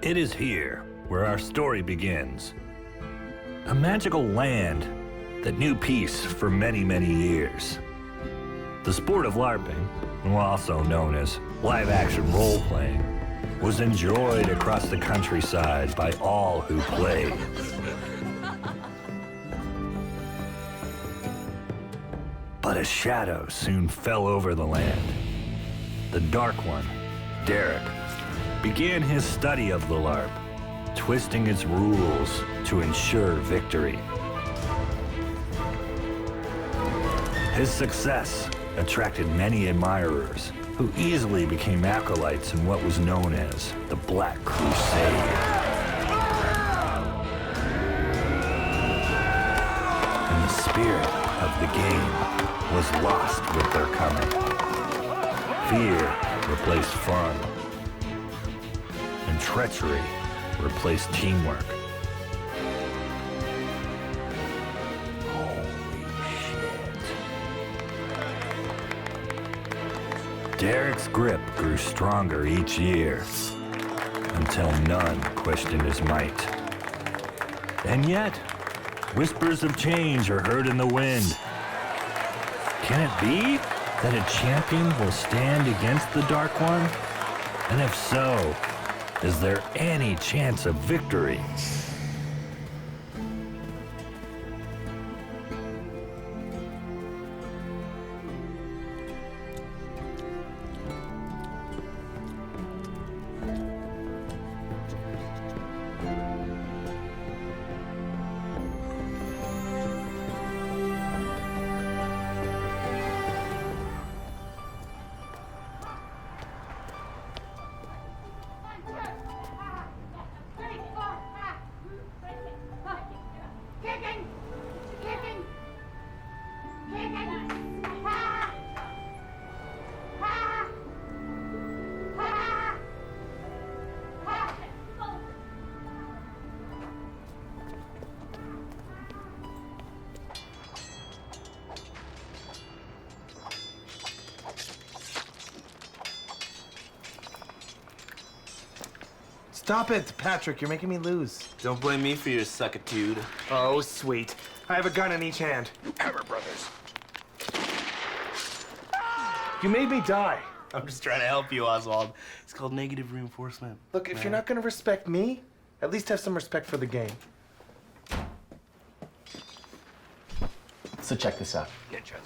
It is here where our story begins. A magical land that knew peace for many, many years. The sport of LARPing, also known as live-action role-playing, was enjoyed across the countryside by all who played. But a shadow soon fell over the land. The Dark One, Derek, began his study of the LARP, twisting its rules to ensure victory. His success attracted many admirers who easily became acolytes in what was known as the Black Crusade. And the spirit of the game was lost with their coming. Fear replaced fun, and treachery replaced teamwork. Holy shit. Derek's grip grew stronger each year, until none questioned his might. And yet, whispers of change are heard in the wind. Can it be that a champion will stand against the Dark One? And if so, is there any chance of victory? Stop it, Patrick. You're making me lose. Don't blame me for your suckitude. Oh, sweet. I have a gun in each hand. Hammer Brothers. You made me die. I'm just trying to help you, Oswald. It's called negative reinforcement. Look, if you're not going to respect me, at least have some respect for the game. So check this out.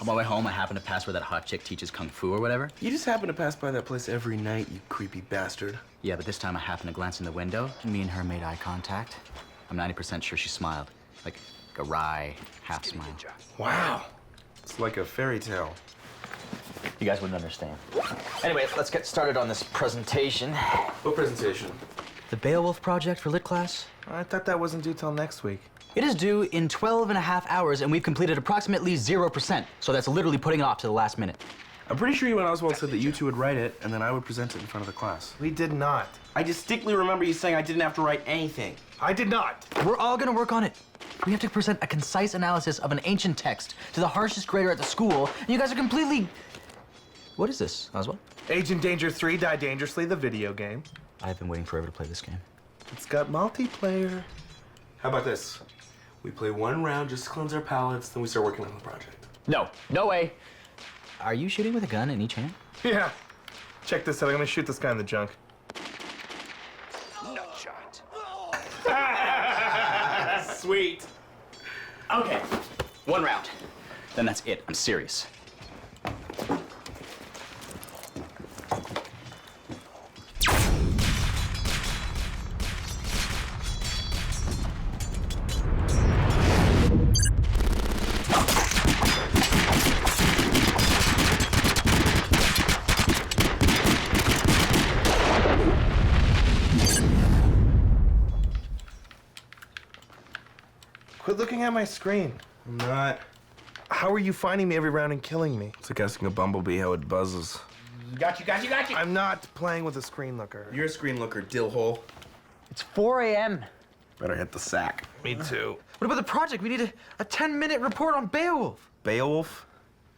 On my way home, I happened to pass where that hot chick teaches kung fu or whatever. You just happen to pass by that place every night, you creepy bastard. Yeah, but this time I happened to glance in the window, and me and her made eye contact. I'm 90% sure she smiled. Like a wry half smile. Wow. It's like a fairy tale. You guys wouldn't understand. Anyway, let's get started on this presentation. What presentation? The Beowulf Project for Lit class. I thought that wasn't due till next week. It is due in 12 and a half hours, and we've completed approximately 0%. So that's literally putting it off to the last minute. I'm pretty sure you and Oswald said that you two would write it, and then I would present it in front of the class. We did not. I distinctly remember you saying I didn't have to write anything. I did not. We're all gonna work on it. We have to present a concise analysis of an ancient text to the harshest grader at the school, and you guys are completely... What is this, Oswald? Agent Danger 3 Die Dangerously, the video game. I've been waiting forever to play this game. It's got multiplayer. How about this? We play one round just to cleanse our palates, then we start working on the project. No, no way. Are you shooting with a gun in each hand? Yeah. Check this out. I'm gonna shoot this guy in the junk. Nutshot. Sweet. Okay, one round. Then that's it. I'm serious. Quit looking at my screen. I'm not. How are you finding me every round and killing me? It's like asking a bumblebee how it buzzes. Got you. I'm not playing with a screen looker. You're a screen looker, dillhole. It's 4 a.m. Better hit the sack. Me too. What about the project? We need a 10-minute report on Beowulf. Beowulf?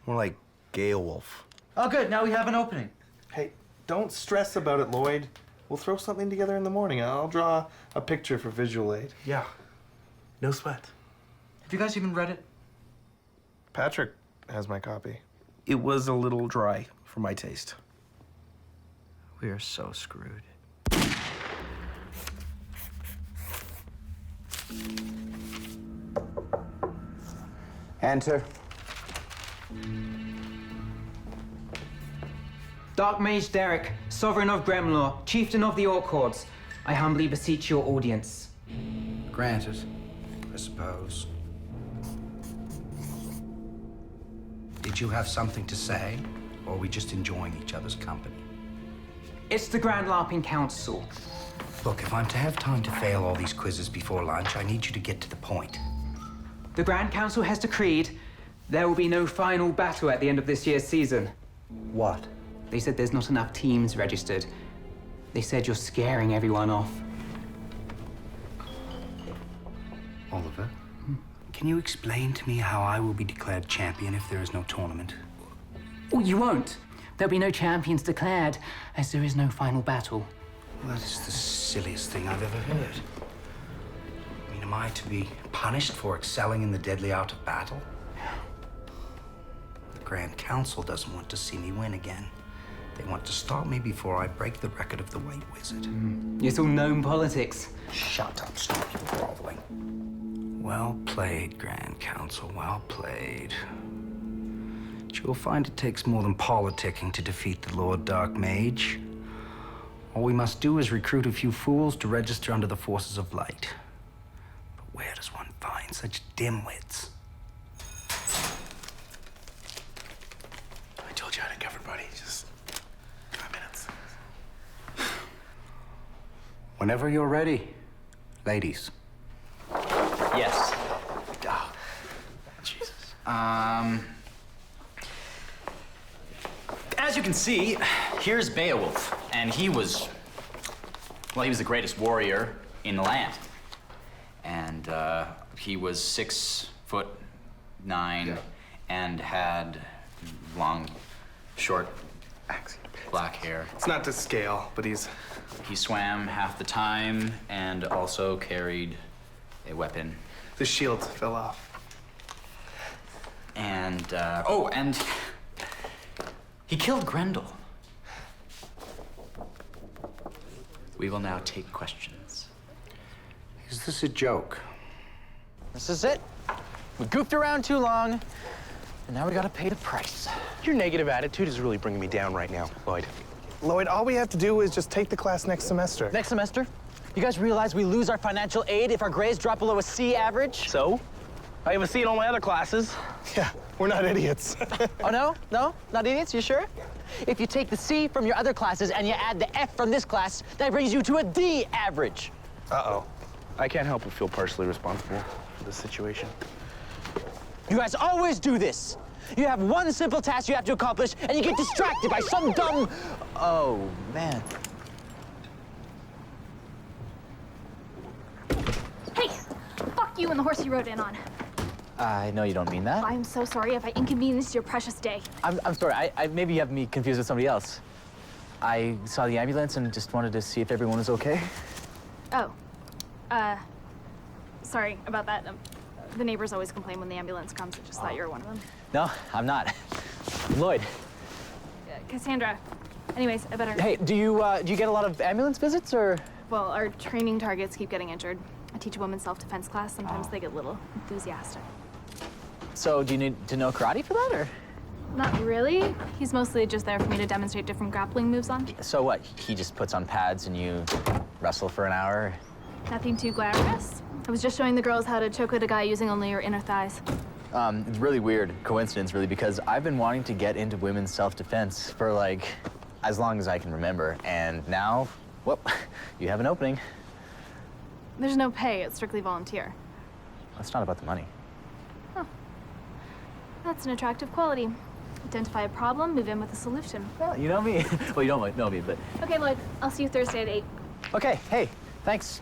More like Gailwolf. Oh, good. Now we have an opening. Hey, don't stress about it, Lloyd. We'll throw something together in the morning. I'll draw a picture for visual aid. Yeah. No sweat. Have you guys even read it? Patrick has my copy. It was a little dry for my taste. We are so screwed. Enter. Dark Mage Derek, Sovereign of Gremlor, Chieftain of the Orchords, I humbly beseech your audience. Granted, I suppose. Did you have something to say, or are we just enjoying each other's company? It's the Grand Larping Council. Look, if I'm to have time to fail all these quizzes before lunch, I need you to get to the point. The Grand Council has decreed there will be no final battle at the end of this year's season. What? They said there's not enough teams registered. They said you're scaring everyone off. Oliver, can you explain to me how I will be declared champion if there is no tournament? Oh, you won't. There'll be no champions declared, as there is no final battle. Well, that is the silliest thing I've ever heard. I mean, am I to be punished for excelling in the deadly art of battle? The Grand Council doesn't want to see me win again. They want to stop me before I break the record of the White Wizard. It's all known politics. Shut up, stop your groveling. Well played, Grand Council, well played. But you'll find it takes more than politicking to defeat the Lord Dark Mage. All we must do is recruit a few fools to register under the forces of light. But where does one find such dimwits? I told you I had it covered, buddy. Just 5 minutes. Whenever you're ready, ladies. Yes. Oh, Jesus. As you can see, here's Beowulf, and he was the greatest warrior in the land. And he was 6'9" and had long, short, black hair. It's not to scale, but he's... He swam half the time and also carried a weapon. The shield fell off. And, and he killed Grendel. We will now take questions. Is this a joke? This is it. We goofed around too long, and now we gotta pay the price. Your negative attitude is really bringing me down right now, Lloyd. Lloyd, all we have to do is just take the class next semester. Next semester, you guys realize we lose our financial aid if our grades drop below a C average? So? I have a C in all my other classes. Yeah, we're not idiots. Oh, no? No? Not idiots? You sure? If you take the C from your other classes and you add the F from this class, that brings you to a D average. Uh-oh. I can't help but feel partially responsible for this situation. You guys always do this. You have one simple task you have to accomplish, and you get distracted by some dumb... Oh, man. Hey, fuck you and the horse you rode in on. I know you don't mean that. I'm so sorry if I inconvenienced your precious day. I'm sorry. Maybe you have me confused with somebody else. I saw the ambulance and just wanted to see if everyone was okay. Oh. Sorry about that. The neighbors always complain when the ambulance comes. I just thought you were one of them. No, I'm not. Lloyd. Cassandra. Anyways, I better... Hey, do you get a lot of ambulance visits, or...? Well, our training targets keep getting injured. I teach a women's self-defense class. Sometimes they get a little enthusiastic. So, do you need to know karate for that, or...? Not really. He's mostly just there for me to demonstrate different grappling moves on. So what? He just puts on pads and you wrestle for an hour? Nothing too glamorous. I was just showing the girls how to choke out a guy using only your inner thighs. It's really weird coincidence, really, because I've been wanting to get into women's self-defense for, like, as long as I can remember. And now, well, you have an opening. There's no pay. It's strictly volunteer. It's not about the money. Oh. That's an attractive quality. Identify a problem, move in with a solution. Well, you know me. Well, you don't know me, but... Okay, Lloyd. I'll see you Thursday at 8. Okay, hey, thanks.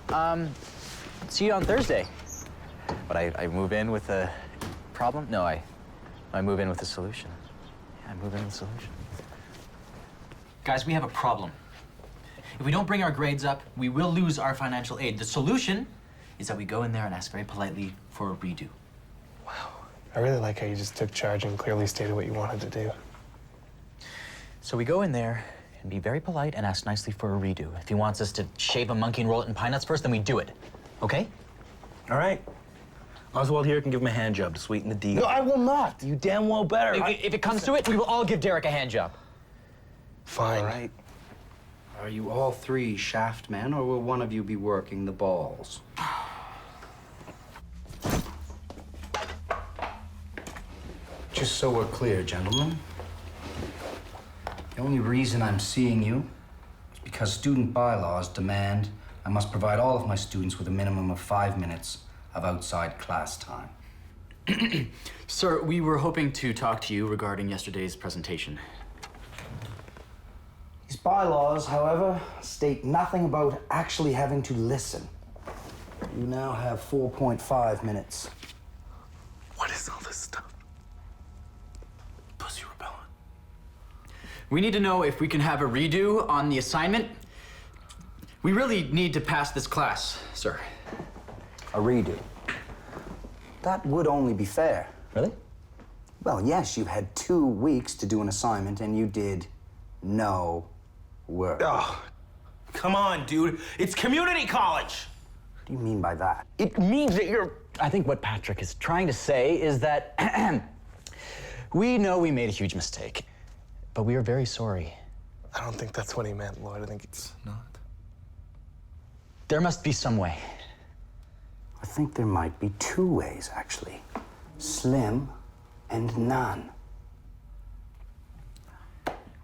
See you on Thursday. But I move in with a problem? No, I move in with a solution. Yeah, I move in with a solution. Guys, we have a problem. If we don't bring our grades up, we will lose our financial aid. The solution is that we go in there and ask very politely for a redo. I really like how you just took charge and clearly stated what you wanted to do. So we go in there and be very polite and ask nicely for a redo. If he wants us to shave a monkey and roll it in pine nuts first, then we do it. Okay? All right. Oswald here can give him a hand job to sweeten the deal. No, I will not. You damn well better. If it comes to it, we will all give Derek a hand job. Fine. All right. Are you all three shaft men, or will one of you be working the balls? Just so we're clear, gentlemen, the only reason I'm seeing you is because student bylaws demand I must provide all of my students with a minimum of 5 minutes of outside class time. Sir, we were hoping to talk to you regarding yesterday's presentation. These bylaws, however, state nothing about actually having to listen. You now have 4.5 minutes. What is all this stuff? Pussy repellent. We need to know if we can have a redo on the assignment. We really need to pass this class, sir. A redo. That would only be fair. Really? Well, yes, you had 2 weeks to do an assignment, and you did no work. Oh, come on, dude. It's community college. What do you mean by that? It means that you're... I think what Patrick is trying to say is that we know we made a huge mistake, but we are very sorry. I don't think that's what he meant, Lloyd. I think it's not. There must be some way. I think there might be 2 ways, actually. Slim and none.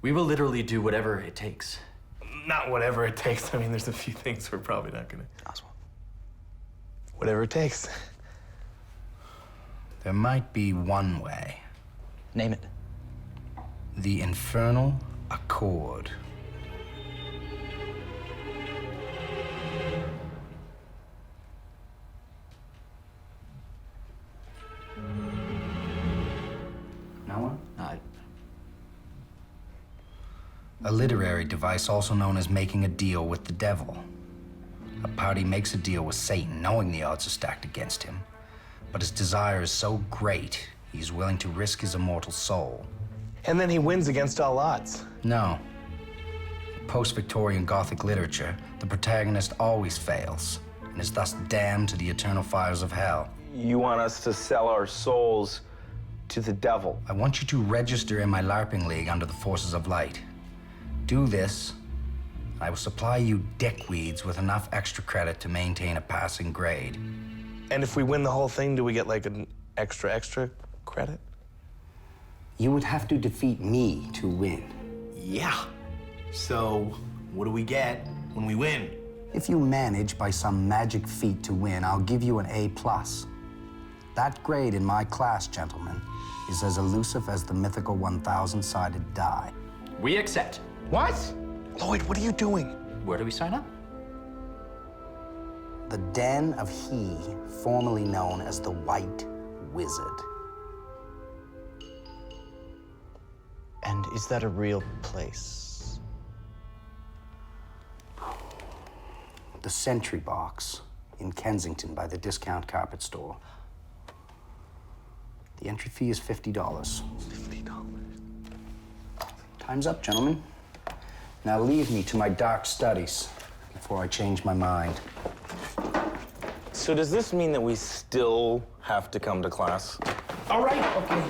We will literally do whatever it takes. Not whatever it takes. I mean, there's a few things we're probably not gonna... Oswald. Whatever it takes. There might be 1 way. Name it. The infernal accord. No one? A literary device also known as making a deal with the devil. A party makes a deal with Satan, knowing the odds are stacked against him. But his desire is so great, he's willing to risk his immortal soul. And then he wins against all odds. No. In post-Victorian Gothic literature, the protagonist always fails, and is thus damned to the eternal fires of hell. You want us to sell our souls to the devil? I want you to register in my LARPing league under the Forces of Light. Do this, I will supply you dickweeds with enough extra credit to maintain a passing grade. And if we win the whole thing, do we get like an extra credit? You would have to defeat me to win. Yeah. So, what do we get when we win? If you manage by some magic feat to win, I'll give you an A+. That grade in my class, gentlemen, is as elusive as the mythical 1,000-sided die. We accept. What? Lloyd, what are you doing? Where do we sign up? The Den of He, formerly known as the White Wizard. And is that a real place? The Sentry Box in Kensington by the discount carpet store. The entry fee is $50. $50. Time's up, gentlemen. Now leave me to my dark studies before I change my mind. So does this mean that we still have to come to class? All right, okay.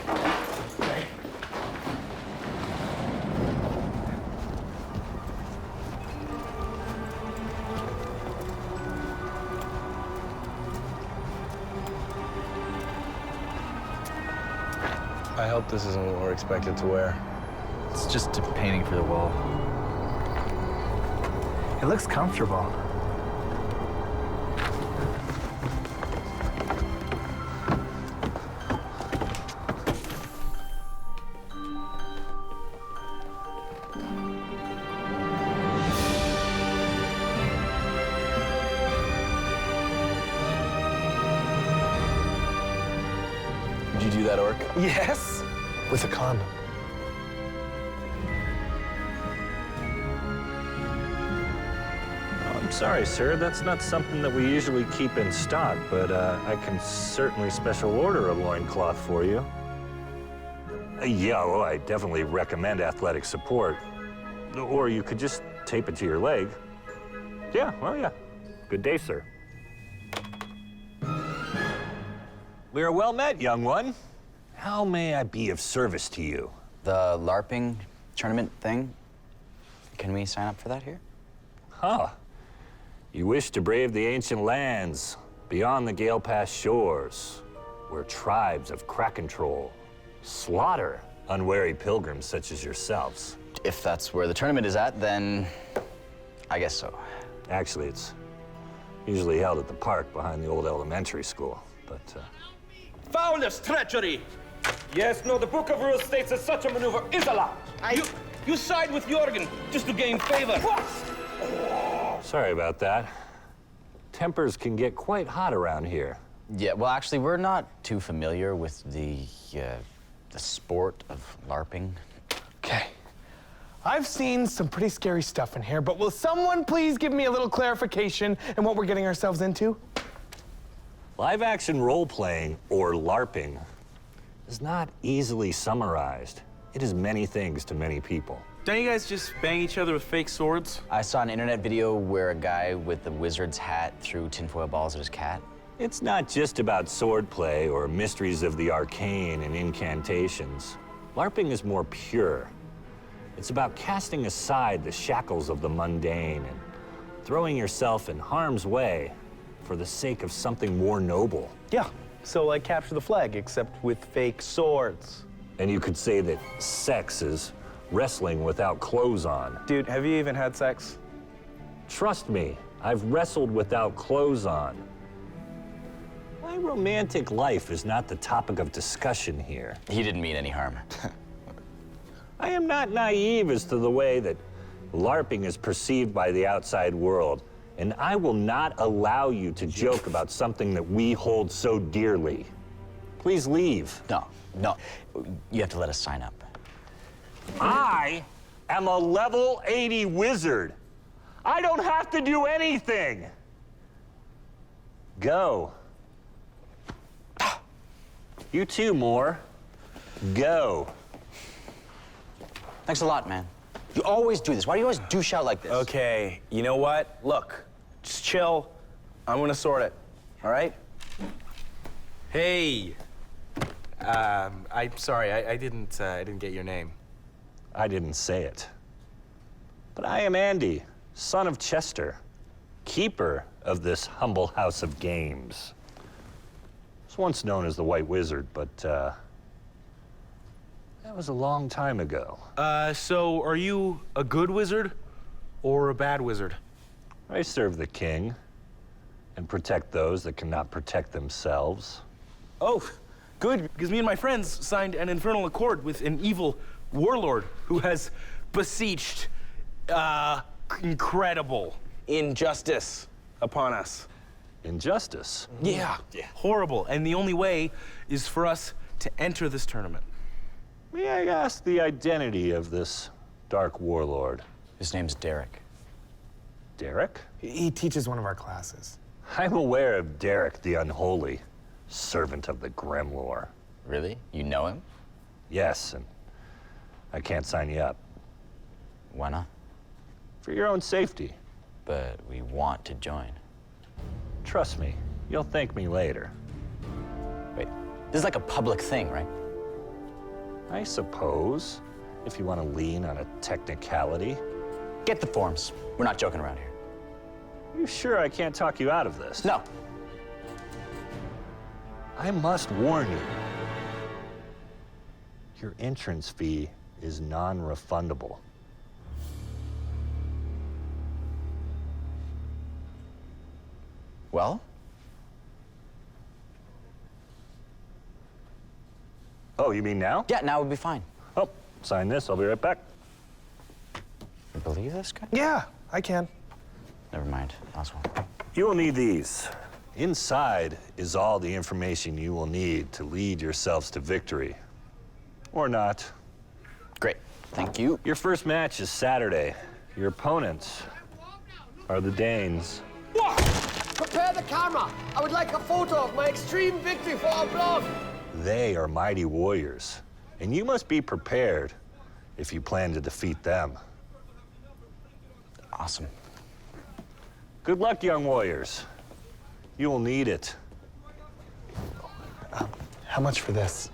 I hope this isn't what we're expected to wear. It's just a painting for the wall. It looks comfortable. Did you do that, Orc? Yes. With a condom. I'm sorry, sir. That's not something that we usually keep in stock, but I can certainly special order a loincloth for you. Yeah, well, I definitely recommend athletic support. Or you could just tape it to your leg. Yeah, well, yeah. Good day, sir. We are well met, young one. How may I be of service to you? The LARPing tournament thing? Can we sign up for that here? Huh. You wish to brave the ancient lands, beyond the Gale Pass shores, where tribes of Kraken Troll slaughter unwary pilgrims such as yourselves. If that's where the tournament is at, then I guess so. Actually, it's usually held at the park behind the old elementary school, but Foulest treachery! Yes, no, the Book of Rules states that such a maneuver is allowed. You side with Jorgen just to gain favor. sorry about that. Tempers can get quite hot around here. Yeah, well, actually, we're not too familiar with the sport of LARPing. Okay. I've seen some pretty scary stuff in here, but will someone please give me a little clarification in what we're getting ourselves into? Live-action role-playing, or LARPing, is not easily summarized. It is many things to many people. Don't you guys just bang each other with fake swords? I saw an internet video where a guy with the wizard's hat threw tinfoil balls at his cat. It's not just about swordplay or mysteries of the arcane and incantations. LARPing is more pure. It's about casting aside the shackles of the mundane and throwing yourself in harm's way for the sake of something more noble. Yeah, so like Capture the Flag, except with fake swords. And you could say that sex is wrestling without clothes on. Dude, have you even had sex? Trust me, I've wrestled without clothes on. My romantic life is not the topic of discussion here. He didn't mean any harm. I am not naive as to the way that LARPing is perceived by the outside world, and I will not allow you to joke about something that we hold so dearly. Please leave. No, you have to let us sign up. I am a level 80 wizard. I don't have to do anything. Go. You too, Moore. Go. Thanks a lot, man. You always do this. Why do you always douche out like this? Okay, you know what? Look, just chill. I'm gonna sort it, all right? Hey. I'm sorry, I didn't get your name. I didn't say it. But I am Andy, son of Chester, keeper of this humble house of games. I was once known as the White Wizard, but that was a long time ago. So are you a good wizard or a bad wizard? I serve the king and protect those that cannot protect themselves. Oh, good, because me and my friends signed an infernal accord with an evil warlord who has beseeched, incredible injustice upon us. Injustice? Yeah, horrible. And the only way is for us to enter this tournament. May I ask the identity of this dark warlord? His name's Derek. Derek? He teaches one of our classes. I'm aware of Derek the Unholy, servant of the Gremlor. Really? You know him? Yes, and I can't sign you up. Why not? For your own safety. But we want to join. Trust me, you'll thank me later. Wait, this is like a public thing, right? I suppose, if you want to lean on a technicality. Get the forms. We're not joking around here. You sure I can't talk you out of this? No. I must warn you. Your entrance fee is non-refundable. Well? Oh, you mean now? Yeah, now would be fine. Oh, sign this, I'll be right back. You believe this guy? Yeah, I can. Never mind. Last one. You will need these. Inside is all the information you will need to lead yourselves to victory. Or not. Great. Thank you. Your first match is Saturday. Your opponents are the Danes. Prepare the camera. I would like a photo of my extreme victory for our blog. They are mighty warriors, and you must be prepared if you plan to defeat them. Awesome. Good luck, young warriors. You will need it. How much for this?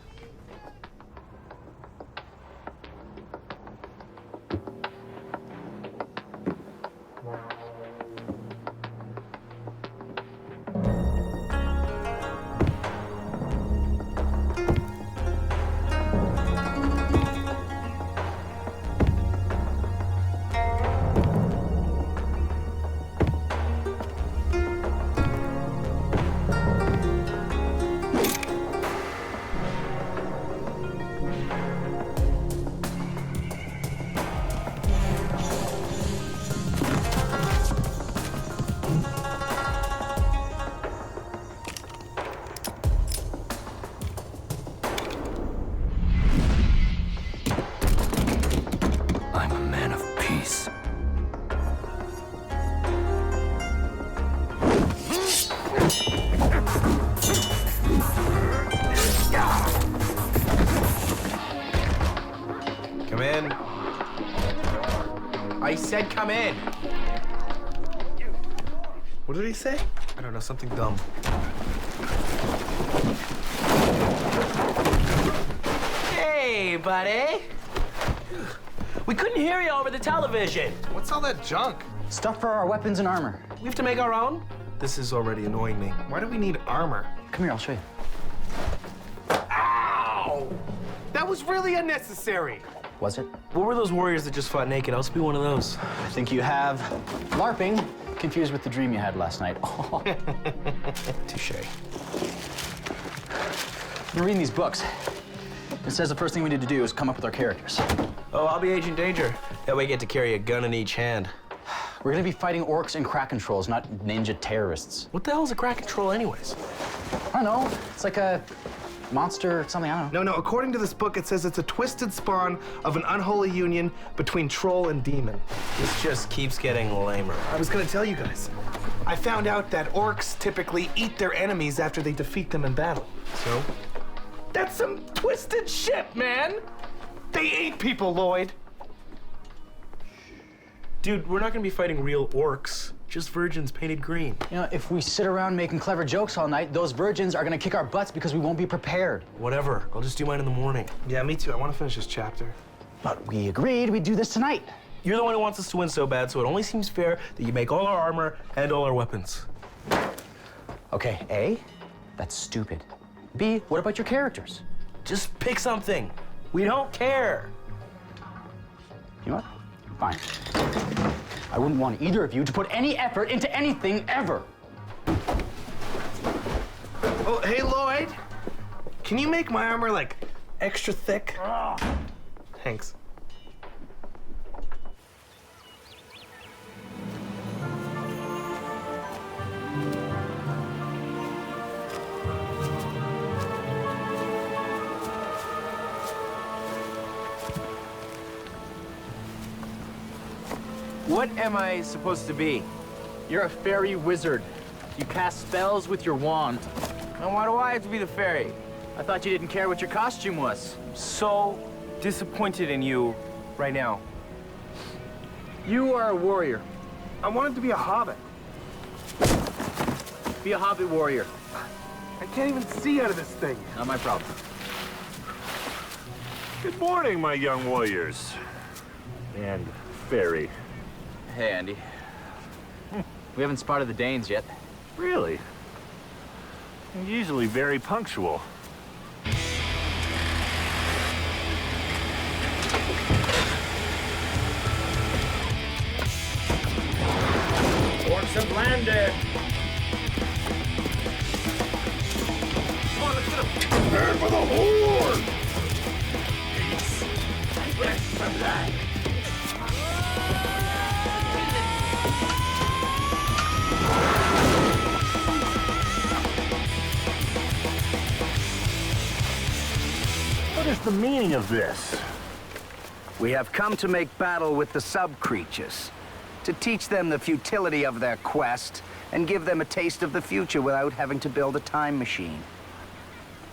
I'm a man of peace. Come in. I said come in. What did he say? I don't know, something dumb. Hey, buddy. We couldn't hear you over the television. What's all that junk? Stuff for our weapons and armor. We have to make our own? This is already annoying me. Why do we need armor? Come here, I'll show you. Ow! That was really unnecessary. Was it? What were those warriors that just fought naked? I'll be one of those. I think you have LARPing confused with the dream you had last night. Touche. You're reading these books. It says the first thing we need to do is come up with our characters. Oh, I'll be Agent Danger. That way I get to carry a gun in each hand. We're gonna be fighting orcs and Kraken trolls, not ninja terrorists. What the hell is a Kraken troll anyways? I don't know. It's like a monster or something, I don't know. No, according to this book, it says it's a twisted spawn of an unholy union between troll and demon. This just keeps getting lamer. I was gonna tell you guys. I found out that orcs typically eat their enemies after they defeat them in battle. So? That's some twisted shit, man! They eat people, Lloyd. Dude, we're not gonna be fighting real orcs. Just virgins painted green. You know, if we sit around making clever jokes all night, those virgins are gonna kick our butts because we won't be prepared. Whatever. I'll just do mine in the morning. Yeah, me too. I want to finish this chapter. But we agreed we'd do this tonight. You're the one who wants us to win so bad, so it only seems fair that you make all our armor and all our weapons. Okay, A, that's stupid. B, what about your characters? Just pick something. We don't care. You know what? Fine. I wouldn't want either of you to put any effort into anything ever. Oh, hey, Lloyd. Can you make my armor, like, extra thick? Thanks. What am I supposed to be? You're a fairy wizard. You cast spells with your wand. And why do I have to be the fairy? I thought you didn't care what your costume was. I'm so disappointed in you right now. You are a warrior. I wanted to be a hobbit. Be a hobbit warrior. I can't even see out of this thing. Not my problem. Good morning, my young warriors. And fairy. Hey, Andy. We haven't spotted the Danes yet. Really? Usually very punctual. Orcs have landed. Come on, let's get them. Prepare for the horde. Peace. Fresh from blood. What is the meaning of this? We have come to make battle with the sub-creatures, to teach them the futility of their quest and give them a taste of the future without having to build a time machine.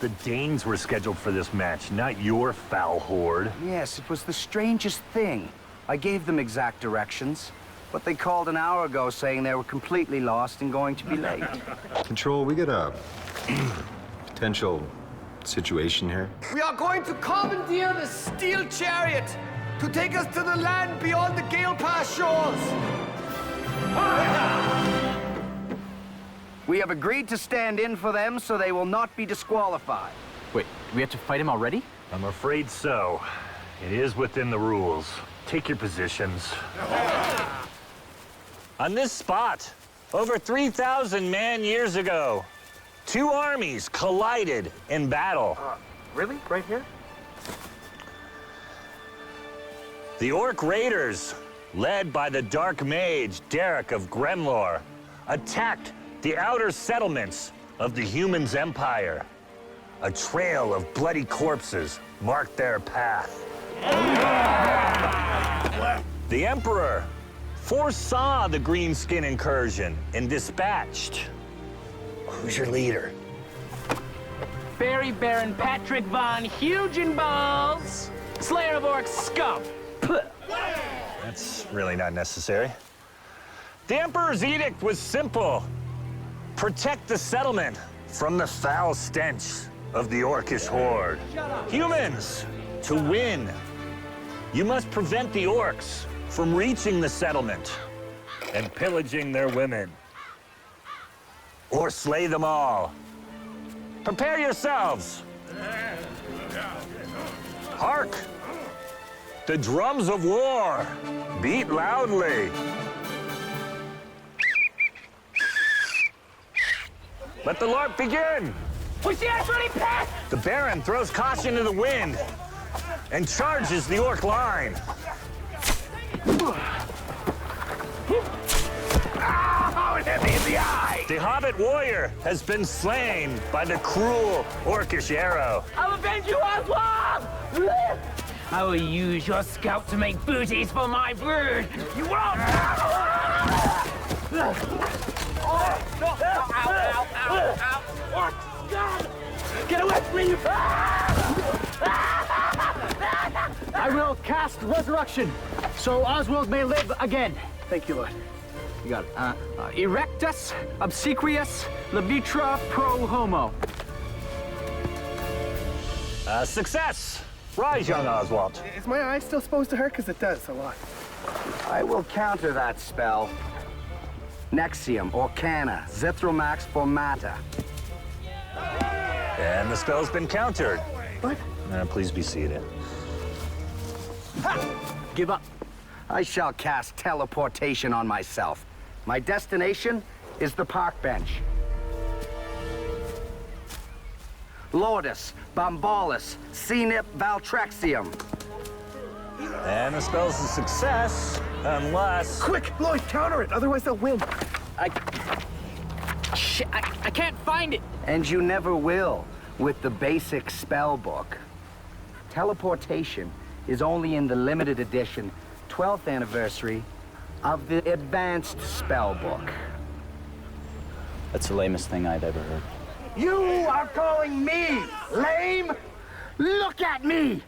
The Danes were scheduled for this match, not your foul horde. Yes, it was the strangest thing. I gave them exact directions, but they called an hour ago saying they were completely lost and going to be late. Control, we get a potential situation here. We are going to commandeer the steel chariot to take us to the land beyond the Gale Pass shores. We have agreed to stand in for them so they will not be disqualified. Wait, we have to fight him already? I'm afraid so. It is within the rules. Take your positions. On this spot, over 3,000 man-years ago, two armies collided in battle. Really? Right here? The Orc Raiders, led by the Dark Mage Derek of Gremlor, attacked the outer settlements of the Humans' Empire. A trail of bloody corpses marked their path. The Emperor foresaw the greenskin incursion and dispatched. Who's your leader? Fairy Baron Patrick von Hugenballs, Slayer of Orcs scum. That's really not necessary. The Emperor's edict was simple. Protect the settlement from the foul stench of the Orcish horde. Humans, to win, you must prevent the Orcs from reaching the settlement and pillaging their women. Or slay them all. Prepare yourselves. Hark! The drums of war beat loudly. Let the larp begin. Push the ass ready, pass! The Baron throws caution to the wind and charges the Orc line. Oh, it hit me in the eye! The Hobbit warrior has been slain by the cruel Orcish arrow. I'll avenge you, Oswald! I will use your scalp to make booties for my brood. You won't! Get away from me, you... I will cast Resurrection, so Oswald may live again. Thank you, Lord. You got it. Erectus, obsequious, levitra pro homo. Success! Rise, young Oswald. Is my eye still supposed to hurt? Because it does a lot. I will counter that spell. Nexium, Orcana, Zithromax Formata. And the spell's been countered. What? Please be seated. Give up. I shall cast teleportation on myself. My destination is the park bench. Lourdes, Bombalus, Cenip, Valtrexium. And the spell's a success, unless... Quick, Lloyd, counter it, otherwise they'll win. Shit, I can't find it. And you never will with the basic spell book. Teleportation is only in the limited edition 12th anniversary of the advanced spell book. That's the lamest thing I've ever heard. You are calling me lame? Look at me!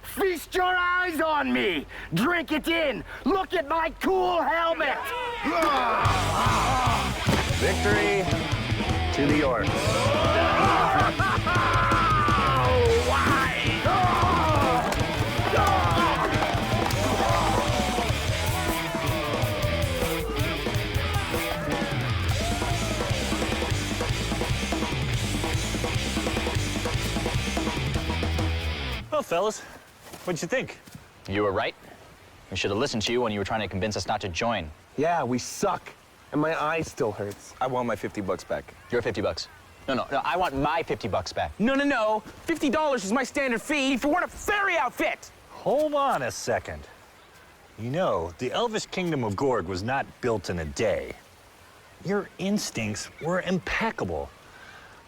Feast your eyes on me! Drink it in! Look at my cool helmet! Victory to the orcs. Well, fellas, what'd you think? You were right. We should have listened to you when you were trying to convince us not to join. Yeah, we suck. And my eye still hurts. I want my $50 back. Your 50 bucks. No, I want my 50 bucks back. No. $50 is my standard fee for wearing a fairy outfit. Hold on a second. You know, the Elvish Kingdom of Gorg was not built in a day. Your instincts were impeccable.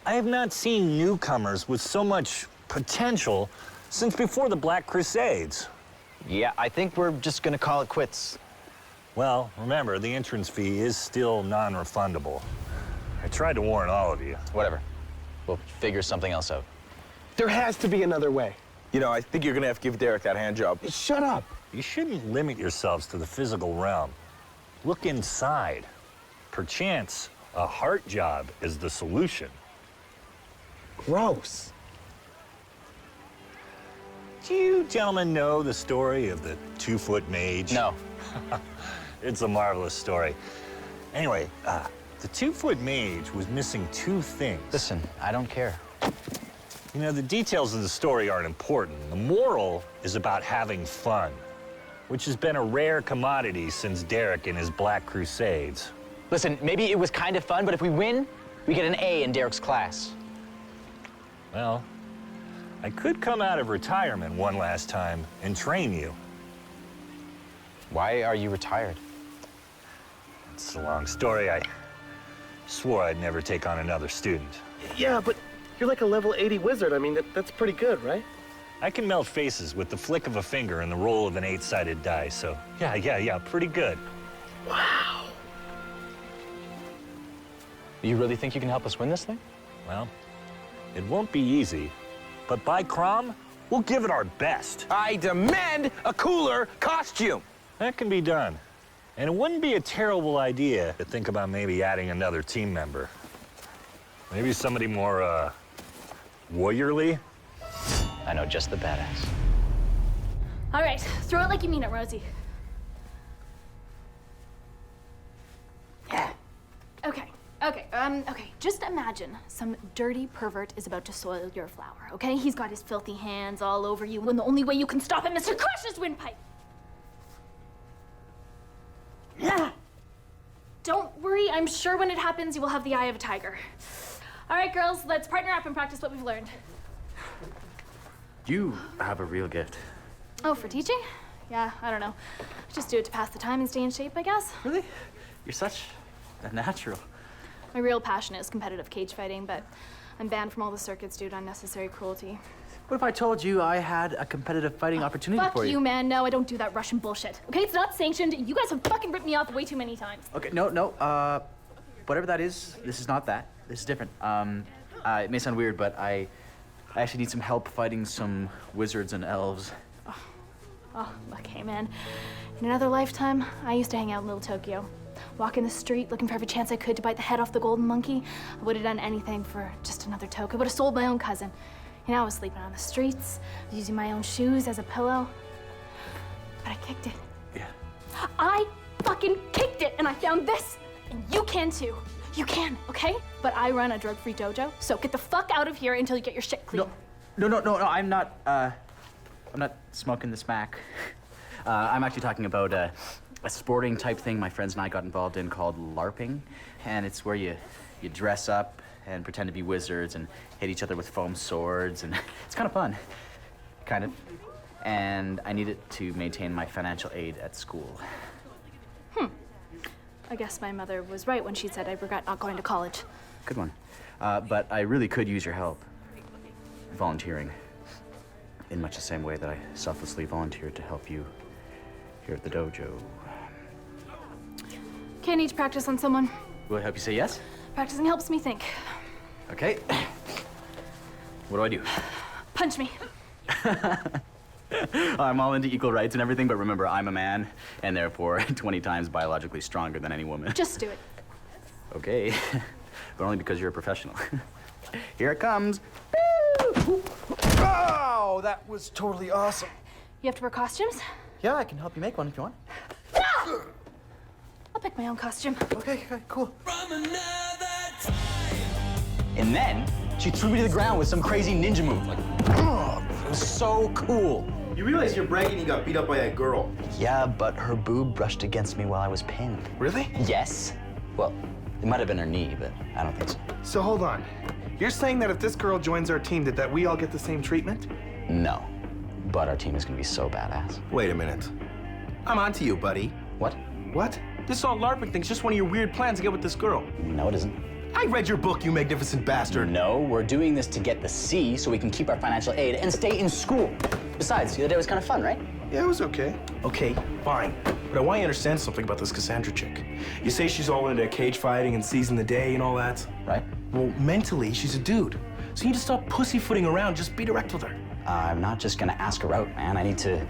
I have not seen newcomers with so much potential since before the Black Crusades. Yeah, I think we're just gonna call it quits. Well, remember, the entrance fee is still non-refundable. I tried to warn all of you. Whatever. We'll figure something else out. There has to be another way. You know, I think you're gonna have to give Derek that hand job. Shut up. You shouldn't limit yourselves to the physical realm. Look inside. Perchance, a heart job is the solution. Gross. Do you gentlemen know the story of the 2-foot mage? No. It's a marvelous story. Anyway, the 2-foot mage was missing 2 things. Listen, I don't care. You know, the details of the story aren't important. The moral is about having fun, which has been a rare commodity since Derek and his Black Crusades. Listen, maybe it was kind of fun, but if we win, we get an A in Derek's class. Well, I could come out of retirement one last time and train you. Why are you retired? It's a long story. I swore I'd never take on another student. Yeah, but you're like a level 80 wizard. I mean, that's pretty good, right? I can melt faces with the flick of a finger and the roll of an 8-sided die, so yeah, pretty good. Wow. You really think you can help us win this thing? Well, it won't be easy, but by Crom, we'll give it our best. I demand a cooler costume. That can be done. And it wouldn't be a terrible idea to think about maybe adding another team member. Maybe somebody more, warriorly? I know just the badass. All right, throw it like you mean it, Rosie. Okay, just imagine some dirty pervert is about to soil your flower, okay? He's got his filthy hands all over you, and the only way you can stop him is to crush his windpipe. Don't worry, I'm sure when it happens, you will have the eye of a tiger. All right, girls, let's partner up and practice what we've learned. You have a real gift. Oh, for teaching? Yeah, I don't know. Just do it to pass the time and stay in shape, I guess. Really? You're such a natural. My real passion is competitive cage fighting, but I'm banned from all the circuits due to unnecessary cruelty. What if I told you I had a competitive fighting opportunity for you? Fuck you, man. No, I don't do that Russian bullshit. Okay, it's not sanctioned. You guys have fucking ripped me off way too many times. Okay, no, whatever that is, this is not that. This is different. It may sound weird, but I actually need some help fighting some wizards and elves. Oh, okay, man. In another lifetime, I used to hang out in Little Tokyo. Walking the street, looking for every chance I could to bite the head off the golden monkey. I would have done anything for just another toke. I would have sold my own cousin. You know, I was sleeping on the streets, using my own shoes as a pillow. But I kicked it. Yeah. I fucking kicked it, and I found this. And you can too. You can, okay? But I run a drug-free dojo, so get the fuck out of here until you get your shit clean. No, I'm not smoking the smack. I'm actually talking about a sporting type thing my friends and I got involved in called LARPing. And it's where you dress up and pretend to be wizards and hit each other with foam swords, and it's kind of fun. Kind of. And I need it to maintain my financial aid at school. I guess my mother was right when she said I regret not going to college. Good one. But I really could use your help. Volunteering. In much the same way that I selflessly volunteered to help you here at the dojo. Can't need to practice on someone. Will I help you say yes? Practicing helps me think. Okay. What do I do? Punch me. I'm all into equal rights and everything, but remember, I'm a man, and therefore 20 times biologically stronger than any woman. Just do it. Okay. But only because you're a professional. Here it comes. Oh, that was totally awesome. You have to wear costumes? Yeah, I can help you make one if you want. I'll pick my own costume. Okay, cool. And then she threw me to the ground with some crazy ninja move. Like, it was so cool. You realize you're bragging you got beat up by a girl. Yeah, but her boob brushed against me while I was pinned. Really? Yes. Well, it might have been her knee, but I don't think so. So hold on. You're saying that if this girl joins our team, that we all get the same treatment? No. But our team is gonna be so badass. Wait a minute. I'm onto you, buddy. What? What? This all LARPing thing's just one of your weird plans to get with this girl. No, it isn't. I read your book, you magnificent bastard. No, we're doing this to get the C so we can keep our financial aid and stay in school. Besides, the other day was kind of fun, right? Yeah, it was okay. Okay, fine. But I want you to understand something about this Cassandra chick. You say she's all into cage fighting and seizing the day and all that. Right. Well, mentally, she's a dude. So you need to stop pussyfooting around, just be direct with her. I'm not just gonna ask her out, man. I need to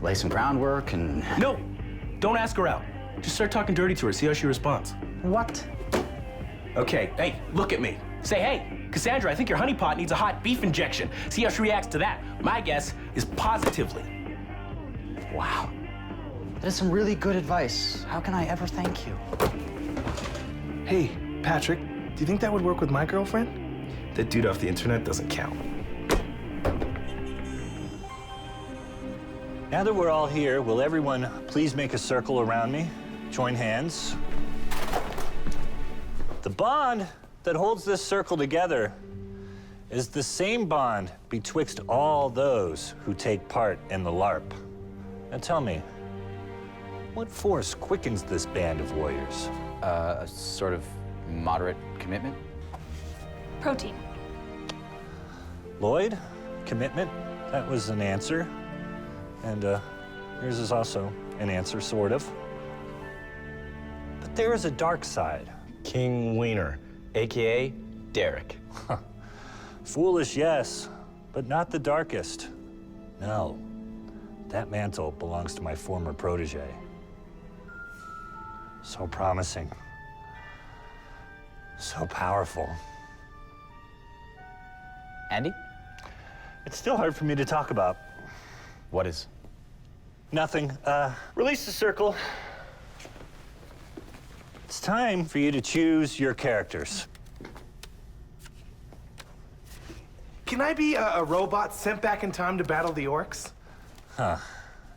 lay some groundwork and... No, don't ask her out. Just start talking dirty to her, see how she responds. What? Okay, hey, look at me. Say, hey, Cassandra, I think your honeypot needs a hot beef injection. See how she reacts to that. My guess is positively. Wow. That is some really good advice. How can I ever thank you? Hey, Patrick, do you think that would work with my girlfriend? That dude off the internet doesn't count. Now that we're all here, will everyone please make a circle around me? Join hands. The bond that holds this circle together is the same bond betwixt all those who take part in the LARP. Now tell me, what force quickens this band of warriors? A sort of moderate commitment? Protein. Lloyd, commitment, that was an answer. And yours is also an answer, sort of. But there is a dark side. King Wiener, AKA Derek. Foolish, yes, but not the darkest. No, that mantle belongs to my former protege. So promising. So powerful. Andy? It's still hard for me to talk about. What is? Nothing. Release the circle. It's time for you to choose your characters. Can I be a robot sent back in time to battle the orcs? Huh.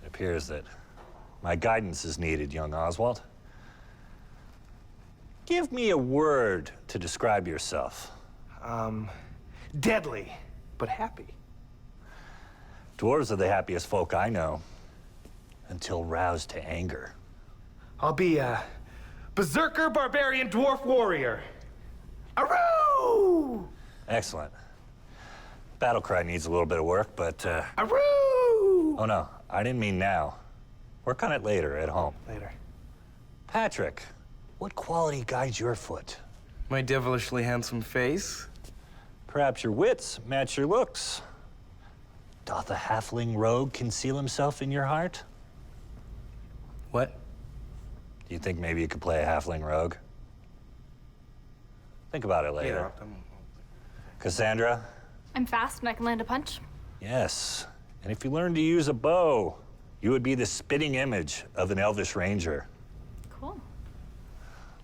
It appears that my guidance is needed, young Oswald. Give me a word to describe yourself. Deadly, but happy. Dwarves are the happiest folk I know, until roused to anger. I'll be a berserker barbarian dwarf warrior. Aroo! Excellent. Battle cry needs a little bit of work, but Aroo! Oh no, I didn't mean now. Work on it later at home. Later. Patrick, what quality guides your foot? My devilishly handsome face. Perhaps your wits match your looks. Doth a halfling rogue conceal himself in your heart? What? Do you think maybe you could play a halfling rogue? Think about it later. Yeah. Cassandra? I'm fast and I can land a punch. Yes. And if you learn to use a bow, you would be the spitting image of an elvish ranger. Cool.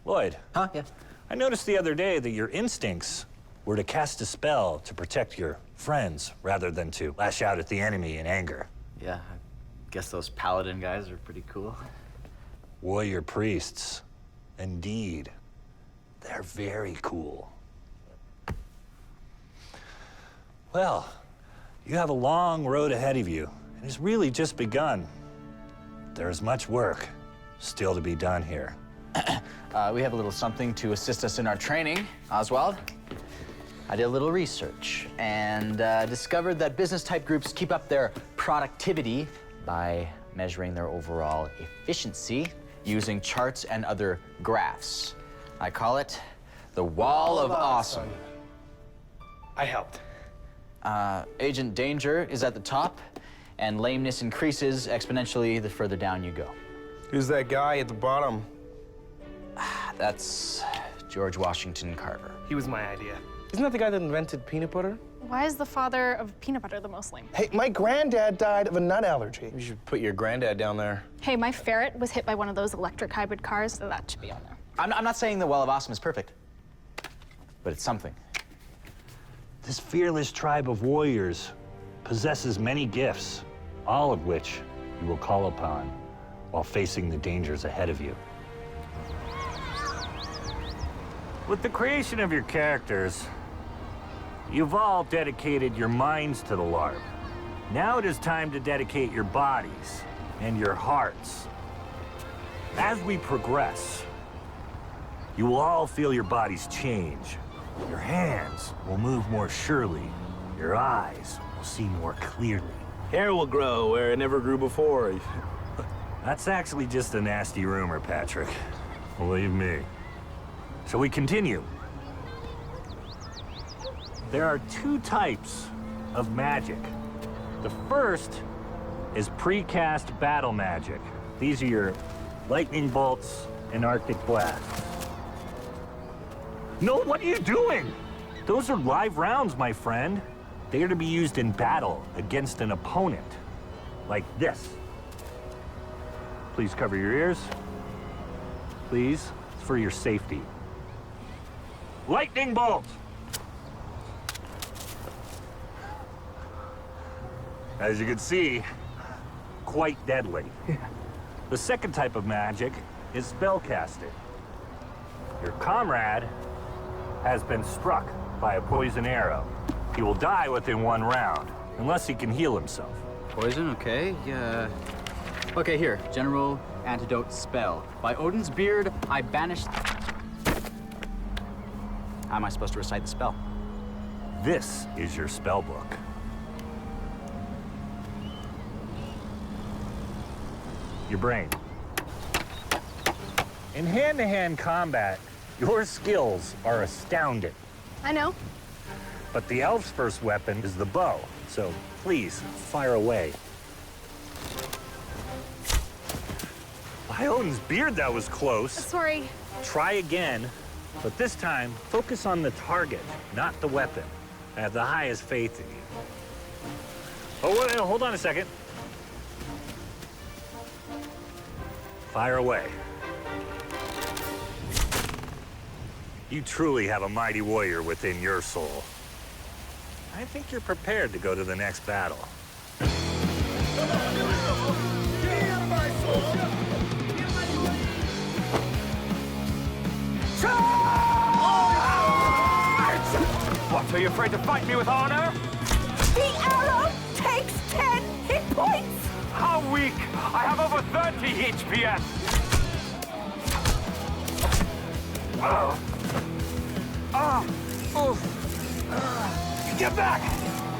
Lloyd. Huh? Yeah. I noticed the other day that your instincts were to cast a spell to protect your friends rather than to lash out at the enemy in anger. Yeah, I guess those paladin guys are pretty cool. Warrior priests, indeed. They're very cool. Well, you have a long road ahead of you, and it's really just begun. There's much work still to be done here. We have a little something to assist us in our training, Oswald. I did a little research and discovered that business-type groups keep up their productivity by measuring their overall efficiency using charts and other graphs. I call it the Wall of Awesome. I helped. Agent Danger is at the top, and lameness increases exponentially the further down you go. Who's that guy at the bottom? That's George Washington Carver. He was my idea. Isn't that the guy that invented peanut butter? Why is the father of peanut butter the most lame? Hey, my granddad died of a nut allergy. You should put your granddad down there. Hey, my ferret was hit by one of those electric hybrid cars, so that should be on there. I'm not saying the Wall of Awesome is perfect, but it's something. This fearless tribe of warriors possesses many gifts, all of which you will call upon while facing the dangers ahead of you. With the creation of your characters, you've all dedicated your minds to the LARP. Now it is time to dedicate your bodies and your hearts. As we progress, you will all feel your bodies change. Your hands will move more surely. Your eyes will see more clearly. Hair will grow where it never grew before. That's actually just a nasty rumor, Patrick. Believe me. So we continue. There are two types of magic. The first is precast battle magic. These are your lightning bolts and arctic blasts. No, what are you doing? Those are live rounds, my friend. They are to be used in battle against an opponent, like this. Please cover your ears. Please, it's for your safety. Lightning bolt! As you can see, quite deadly. The second type of magic is spellcasting. Your comrade has been struck by a poison arrow. He will die within 1 round, unless he can heal himself. Poison, okay. Okay, here. General antidote spell. By Odin's beard, I banished... How am I supposed to recite the spell? This is your spell book. Your brain. In hand-to-hand combat, your skills are astounding. I know. But the elf's first weapon is the bow, so please, fire away. By Odin's beard, that was close. Sorry. Try again, but this time, focus on the target, not the weapon. I have the highest faith in you. Oh, wait, hold on a second. Fire away. You truly have a mighty warrior within your soul. I think you're prepared to go to the next battle. What, are you afraid to fight me with honor? The arrow takes 10 hit points! How weak! I have over 30 HPS! Get back!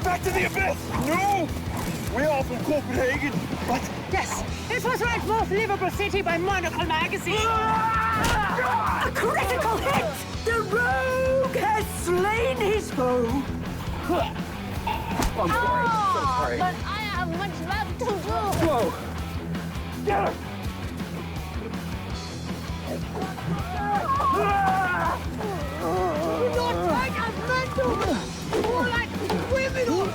Back to the abyss! No! We are from Copenhagen, but... Yes, it was right north Liverpool City by Monocle Magazine. A critical hit! The rogue has slain his foe. I'm sorry, so sorry. But I have much left to do. Whoa! Get her! You don't like us men to. More like women or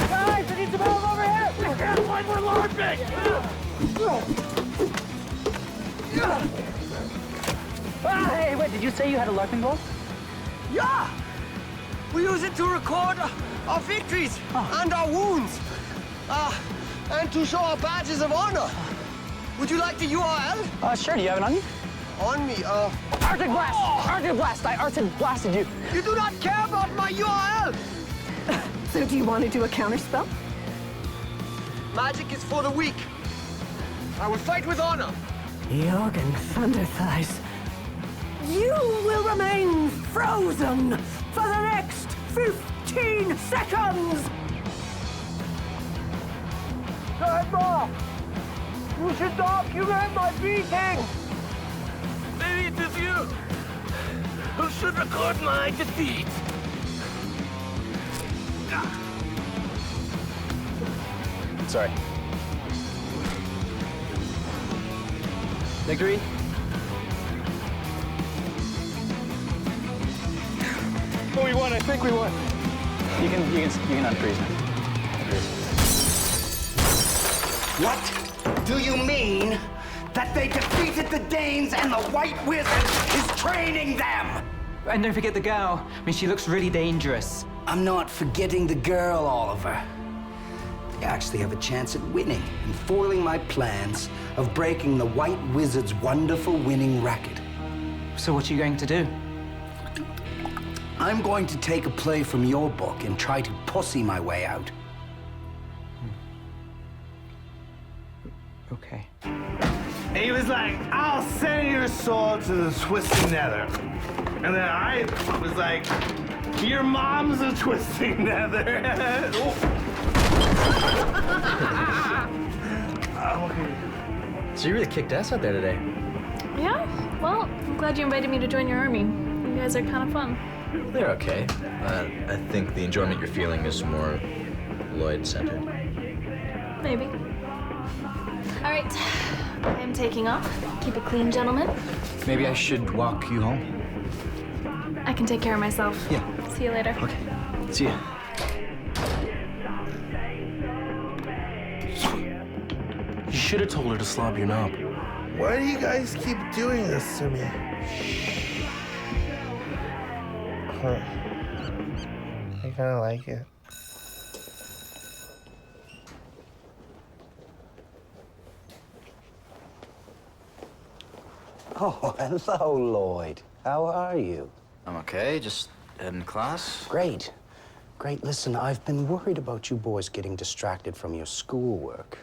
Guys, I need some help over here! We can't find we're larping! Hey, wait, did you say you had a larping ball? Yeah! We use it to record our victories and our wounds. And to show our badges of honor. Would you like the URL? Sure, do you have it on you? On me, Arctic Blast! Arctic Blast! I Arctic Blasted you! You do not care about my URL! So do you want to do a counterspell? Magic is for the weak. I will fight with honor. Jorgen Thunderthighs, you will remain frozen for the next 15 seconds! Grandma! You should document my beating! Maybe it is you who should record my defeat. Sorry. Victory? Oh, we won. I think we won. You can unfreeze me. What do you mean that they defeated the Danes and the White Wizard is training them? And don't forget the girl. I mean, she looks really dangerous. I'm not forgetting the girl, Oliver. They actually have a chance at winning and foiling my plans of breaking the White Wizard's wonderful winning record. So what are you going to do? I'm going to take a play from your book and try to pussy my way out. Okay. And he was like, I'll send your soul to the twisting nether. And then I was like, your mom's a twisting nether. So you really kicked ass out there today. Yeah? Well, I'm glad you invited me to join your army. You guys are kind of fun. They're okay. I think the enjoyment you're feeling is more Lloyd-centered. Maybe. All right. I am taking off. Keep it clean, gentlemen. Maybe I should walk you home? I can take care of myself. Yeah. See you later. Okay. See ya. You should have told her to slob your knob. Why do you guys keep doing this to me? I kind of like it. Oh, hello, Lloyd. How are you? I'm okay, just heading to class. Great. Great. Listen, I've been worried about you boys getting distracted from your schoolwork.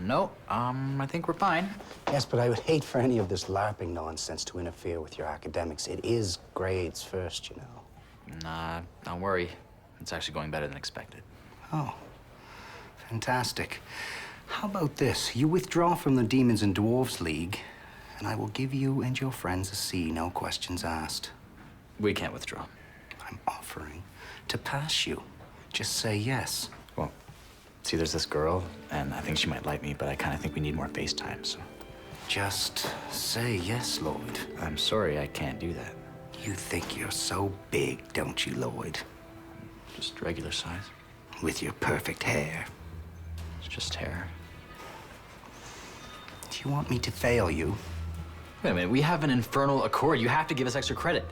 No, I think we're fine. Yes, but I would hate for any of this LARPing nonsense to interfere with your academics. It is grades first, you know. Nah, don't worry. It's actually going better than expected. Oh, fantastic. How about this? You withdraw from the Demons and Dwarves League, and I will give you and your friends a C, no questions asked. We can't withdraw. I'm offering to pass you. Just say yes. Well, see, there's this girl, and I think she might like me, but I kind of think we need more FaceTime, so. Just say yes, Lloyd. I'm sorry, I can't do that. You think you're so big, don't you, Lloyd? Just regular size. With your perfect hair. It's just hair. Do you want me to fail you? Wait a minute, we have an infernal accord. You have to give us extra credit.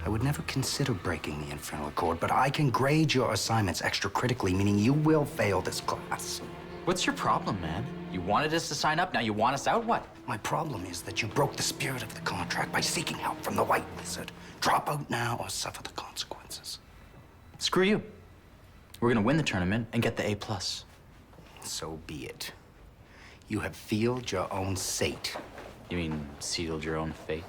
I would never consider breaking the infernal accord, but I can grade your assignments extra critically, meaning you will fail this class. What's your problem, man? You wanted us to sign up, now you want us out? What? My problem is that you broke the spirit of the contract by seeking help from the White Wizard. Drop out now or suffer the consequences. Screw you. We're gonna win the tournament and get the A+. So be it. You have sealed your own fate. You mean sealed your own fate?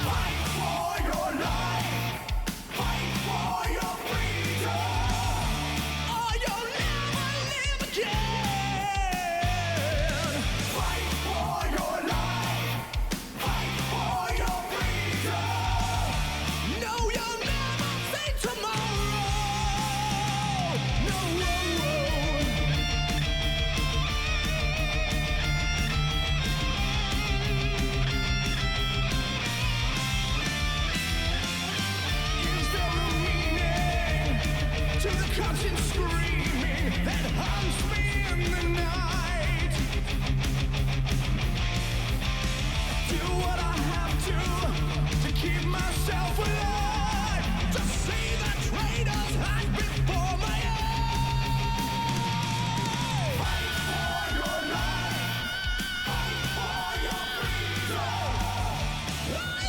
Fight for your life!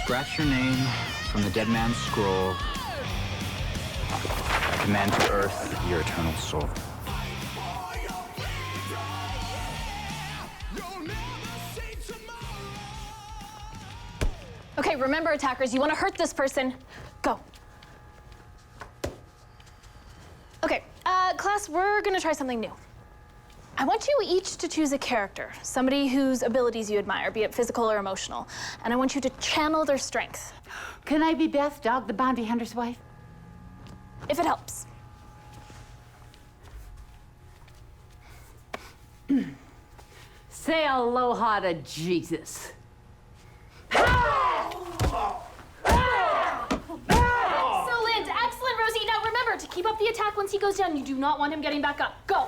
Scratch your name from the dead man's scroll. I command to earth your eternal soul. Okay, remember, attackers, you want to hurt this person, go. Okay, class, we're gonna try something new. I want you each to choose a character, somebody whose abilities you admire, be it physical or emotional, and I want you to channel their strength. Can I be Beth, Dog the Bounty Hunter's wife? If it helps. Say aloha to Jesus. Excellent, Rosie. Now remember, to keep up the attack once he goes down, you do not want him getting back up. Go.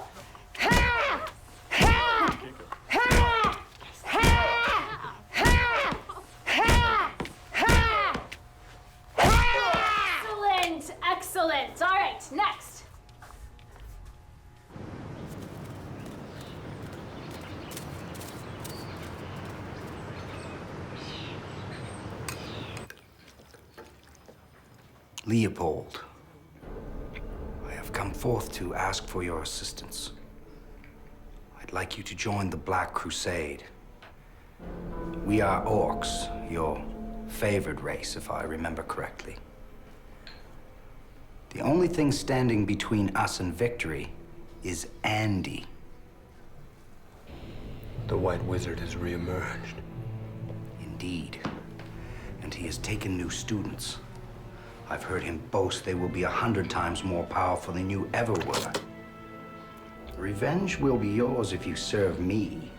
Excellent, excellent. All right, next. Leopold, I have come forth to ask for your assistance. I'd like you to join the Black Crusade. We are orcs, your favored race, if I remember correctly. The only thing standing between us and victory is Andy. The White Wizard has reemerged. Indeed. And he has taken new students. I've heard him boast they will be 100 times more powerful than you ever were. Revenge will be yours if you serve me.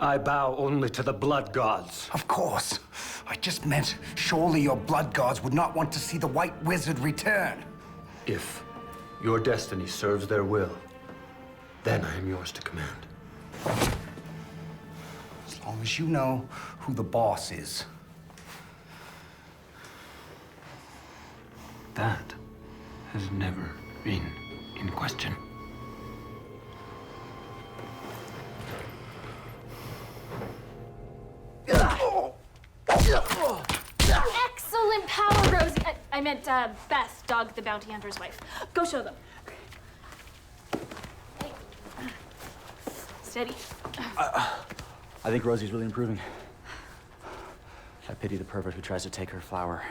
I bow only to the blood gods. Of course. I just meant surely your blood gods would not want to see the White Wizard return. If your destiny serves their will, then I am yours to command. As long as you know who the boss is. That has never been in question. Excellent power, Rosie. I meant Beth, Dog the Bounty Hunter's wife. Go show them. Hey. Steady. I think Rosie's really improving. I pity the pervert who tries to take her flower.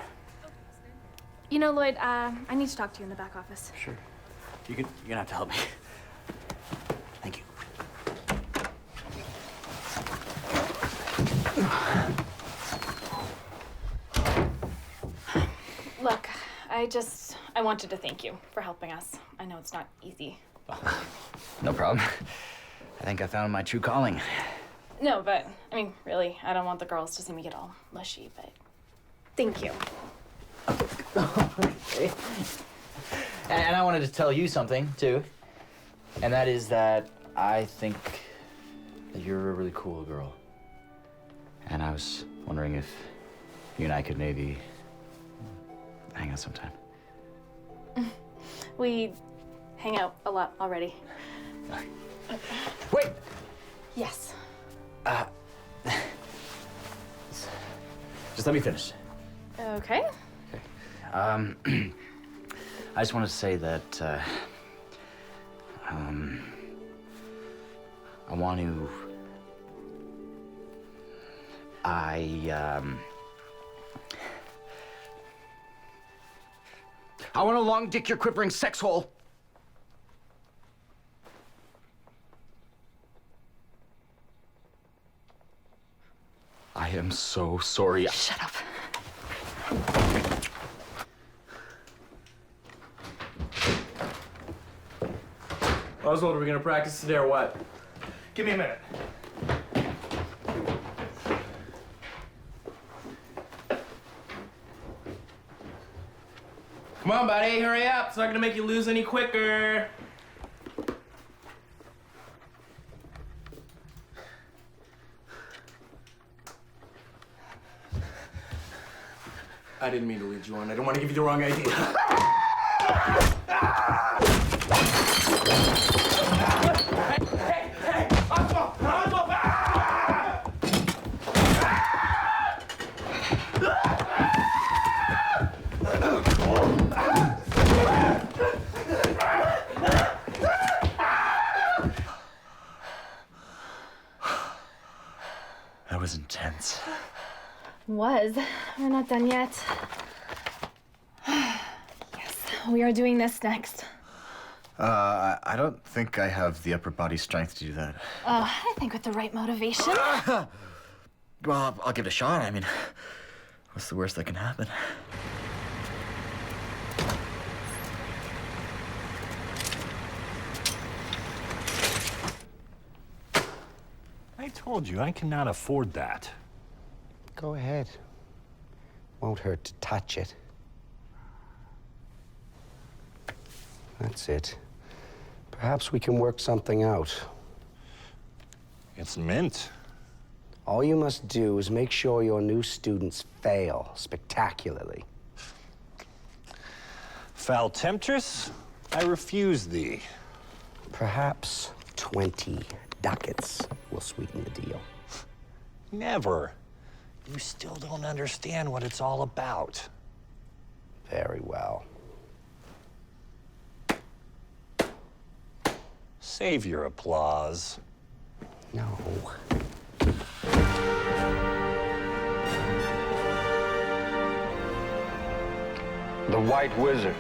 You know, Lloyd, I need to talk to you in the back office. Sure. You're gonna have to help me. Thank you. Look, I wanted to thank you for helping us. I know it's not easy. No problem. I think I found my true calling. No, but, I mean, really, I don't want the girls to see me get all mushy, but thank you. Okay. And I wanted to tell you something, too. And that is that I think that you're a really cool girl. And I was wondering if you and I could maybe hang out sometime. We hang out a lot already. Wait! Yes. Just let me finish. Okay. I just wanted to say that, I want to... I want to long dick your quivering sex hole. I am so sorry. Shut up. Oswald, are we gonna practice today or what? Give me a minute. Come on, buddy, hurry up. It's not gonna make you lose any quicker. I didn't mean to lead you on. I don't want to give you the wrong idea. Hey! Oswald! That was intense. Was. We're not done yet. Yes, we are doing this next. I don't think I have the upper body strength to do that. I think with the right motivation. Well, I'll give it a shot. I mean, what's the worst that can happen? I told you, I cannot afford that. Go ahead. Won't hurt to touch it. That's it. Perhaps we can work something out. It's mint. All you must do is make sure your new students fail spectacularly. Foul temptress, I refuse thee. Perhaps 20 ducats will sweeten the deal. Never. You still don't understand what it's all about. Very well. Save your applause. No. The White Wizard.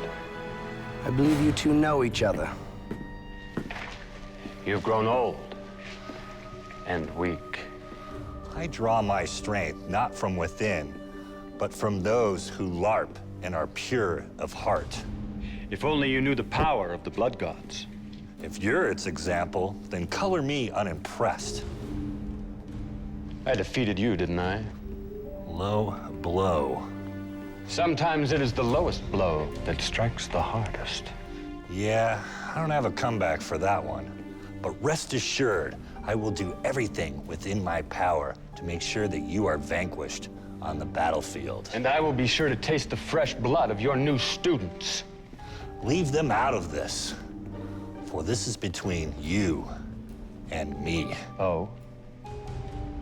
I believe you two know each other. You've grown old and weak. I draw my strength not from within, but from those who larp and are pure of heart. If only you knew the power of the blood gods. If you're its example, then color me unimpressed. I defeated you, didn't I? Low blow. Sometimes it is the lowest blow that strikes the hardest. Yeah, I don't have a comeback for that one. But rest assured, I will do everything within my power to make sure that you are vanquished on the battlefield. And I will be sure to taste the fresh blood of your new students. Leave them out of this, for this is between you and me. Oh?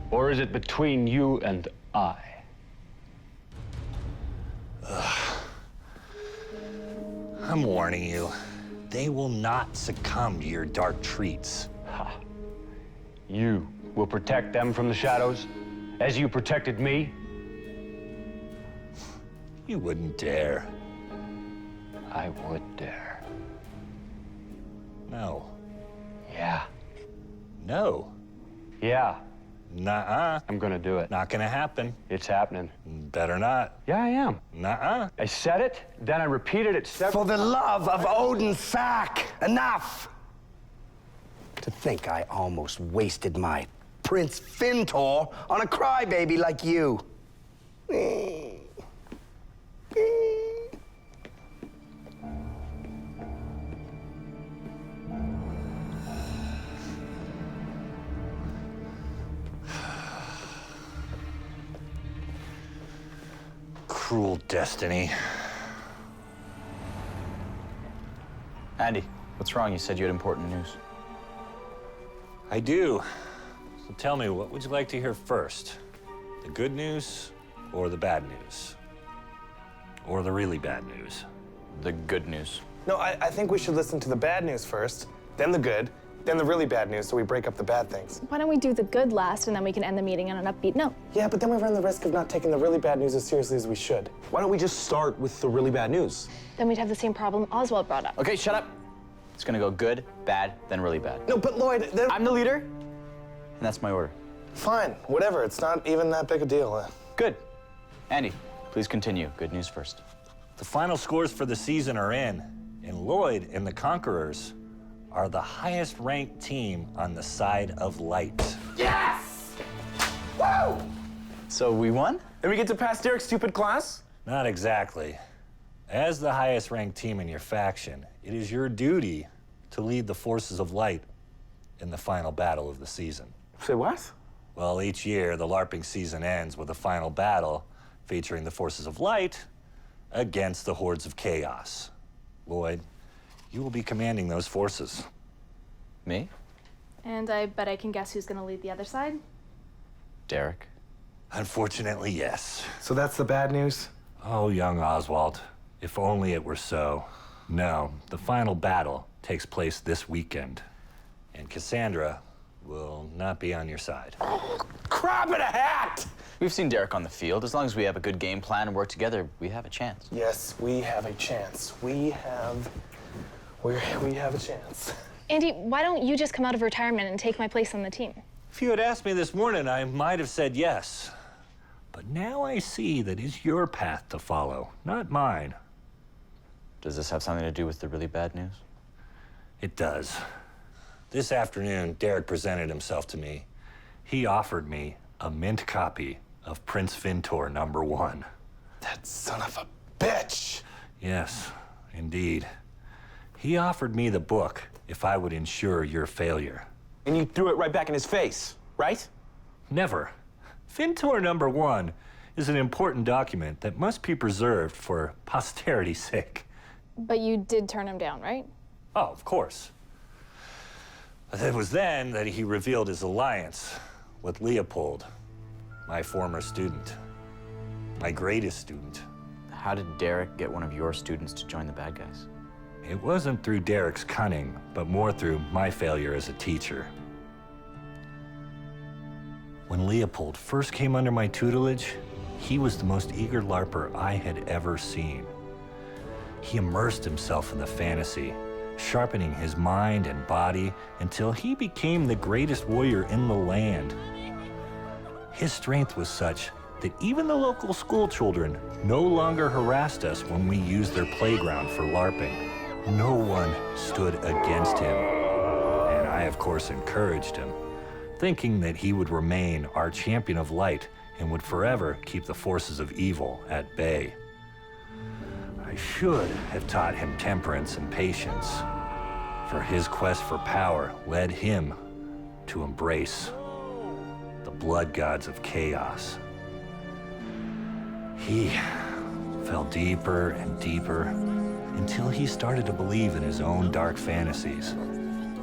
Or is it between you and I? I'm warning you, they will not succumb to your dark treats. Ha. You will protect them from the shadows, as you protected me? You wouldn't dare. I would dare. No. Yeah. No. Yeah. Nuh-uh. I'm gonna do it. Not gonna happen. It's happening. Better not. Yeah, I am. Nuh-uh. I said it, then I repeated it several... For the love of Odin's sack, enough! To think I almost wasted my Prince Fintor on a crybaby like you. Cruel destiny. Andy, what's wrong? You said you had important news. I do. So tell me, what would you like to hear first? The good news or the bad news? Or the really bad news? The good news. No, I think we should listen to the bad news first, then the good, then the really bad news so we break up the bad things. Why don't we do the good last and then we can end the meeting on an upbeat note? Yeah, but then we run the risk of not taking the really bad news as seriously as we should. Why don't we just start with the really bad news? Then we'd have the same problem Oswald brought up. Okay, shut up. It's gonna go good, bad, then really bad. No, but Lloyd, then... I'm the leader, and that's my order. Fine, whatever. It's not even that big a deal. Good. Andy, please continue. Good news first. The final scores for the season are in, and Lloyd and the Conquerors are the highest ranked team on the side of light. Yes! Woo! So we won? And we get to pass Derek's stupid class? Not exactly. As the highest ranked team in your faction, it is your duty to lead the forces of light in the final battle of the season. Say what? Well, each year, the LARPing season ends with a final battle featuring the forces of light against the hordes of chaos. Lloyd, you will be commanding those forces. Me? And I bet I can guess who's gonna lead the other side? Derek? Unfortunately, yes. So that's the bad news? Oh, young Oswald, if only it were so. No, the final battle takes place this weekend, and Cassandra will not be on your side. Crap in a hat! We've seen Derek on the field. As long as we have a good game plan and work together, we have a chance. Yes, we have a chance. We have a chance. Andy, why don't you just come out of retirement and take my place on the team? If you had asked me this morning, I might have said yes. But now I see that it's your path to follow, not mine. Does this have something to do with the really bad news? It does. This afternoon, Derek presented himself to me. He offered me a mint copy of Prince Fintor #1. That son of a bitch! Yes, indeed. He offered me the book if I would ensure your failure. And you threw it right back in his face, right? Never. Fintor #1 is an important document that must be preserved for posterity's sake. But you did turn him down, right? Oh, of course. It was then that he revealed his alliance with Leopold, my former student, my greatest student. How did Derek get one of your students to join the bad guys? It wasn't through Derek's cunning, but more through my failure as a teacher. When Leopold first came under my tutelage, he was the most eager LARPer I had ever seen. He immersed himself in the fantasy, sharpening his mind and body until he became the greatest warrior in the land. His strength was such that even the local school children no longer harassed us when we used their playground for LARPing. No one stood against him, and I, of course, encouraged him, thinking that he would remain our champion of light and would forever keep the forces of evil at bay. I should have taught him temperance and patience, for his quest for power led him to embrace the blood gods of chaos. He fell deeper and deeper until he started to believe in his own dark fantasies.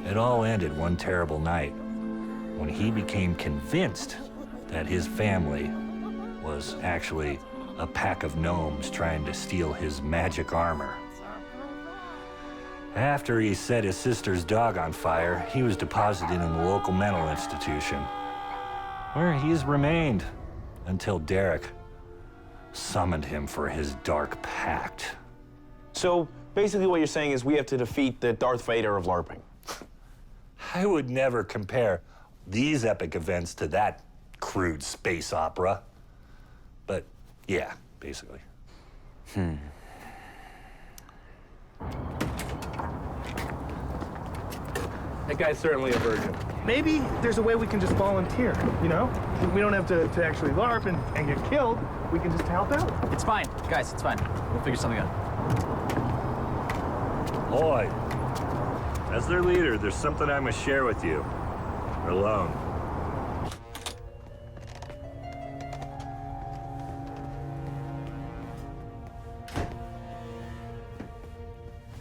It all ended one terrible night when he became convinced that his family was actually a pack of gnomes trying to steal his magic armor. After he set his sister's dog on fire, he was deposited in the local mental institution, where he's remained until Derek summoned him for his dark pact. So basically what you're saying is we have to defeat the Darth Vader of LARPing. I would never compare these epic events to that crude space opera. But yeah, basically. That guy's certainly a virgin. Maybe there's a way we can just volunteer, you know? We don't have to actually LARP and get killed. We can just help out. It's fine. Guys, it's fine. We'll figure something out. Lloyd, as their leader, there's something I must share with you. Alone.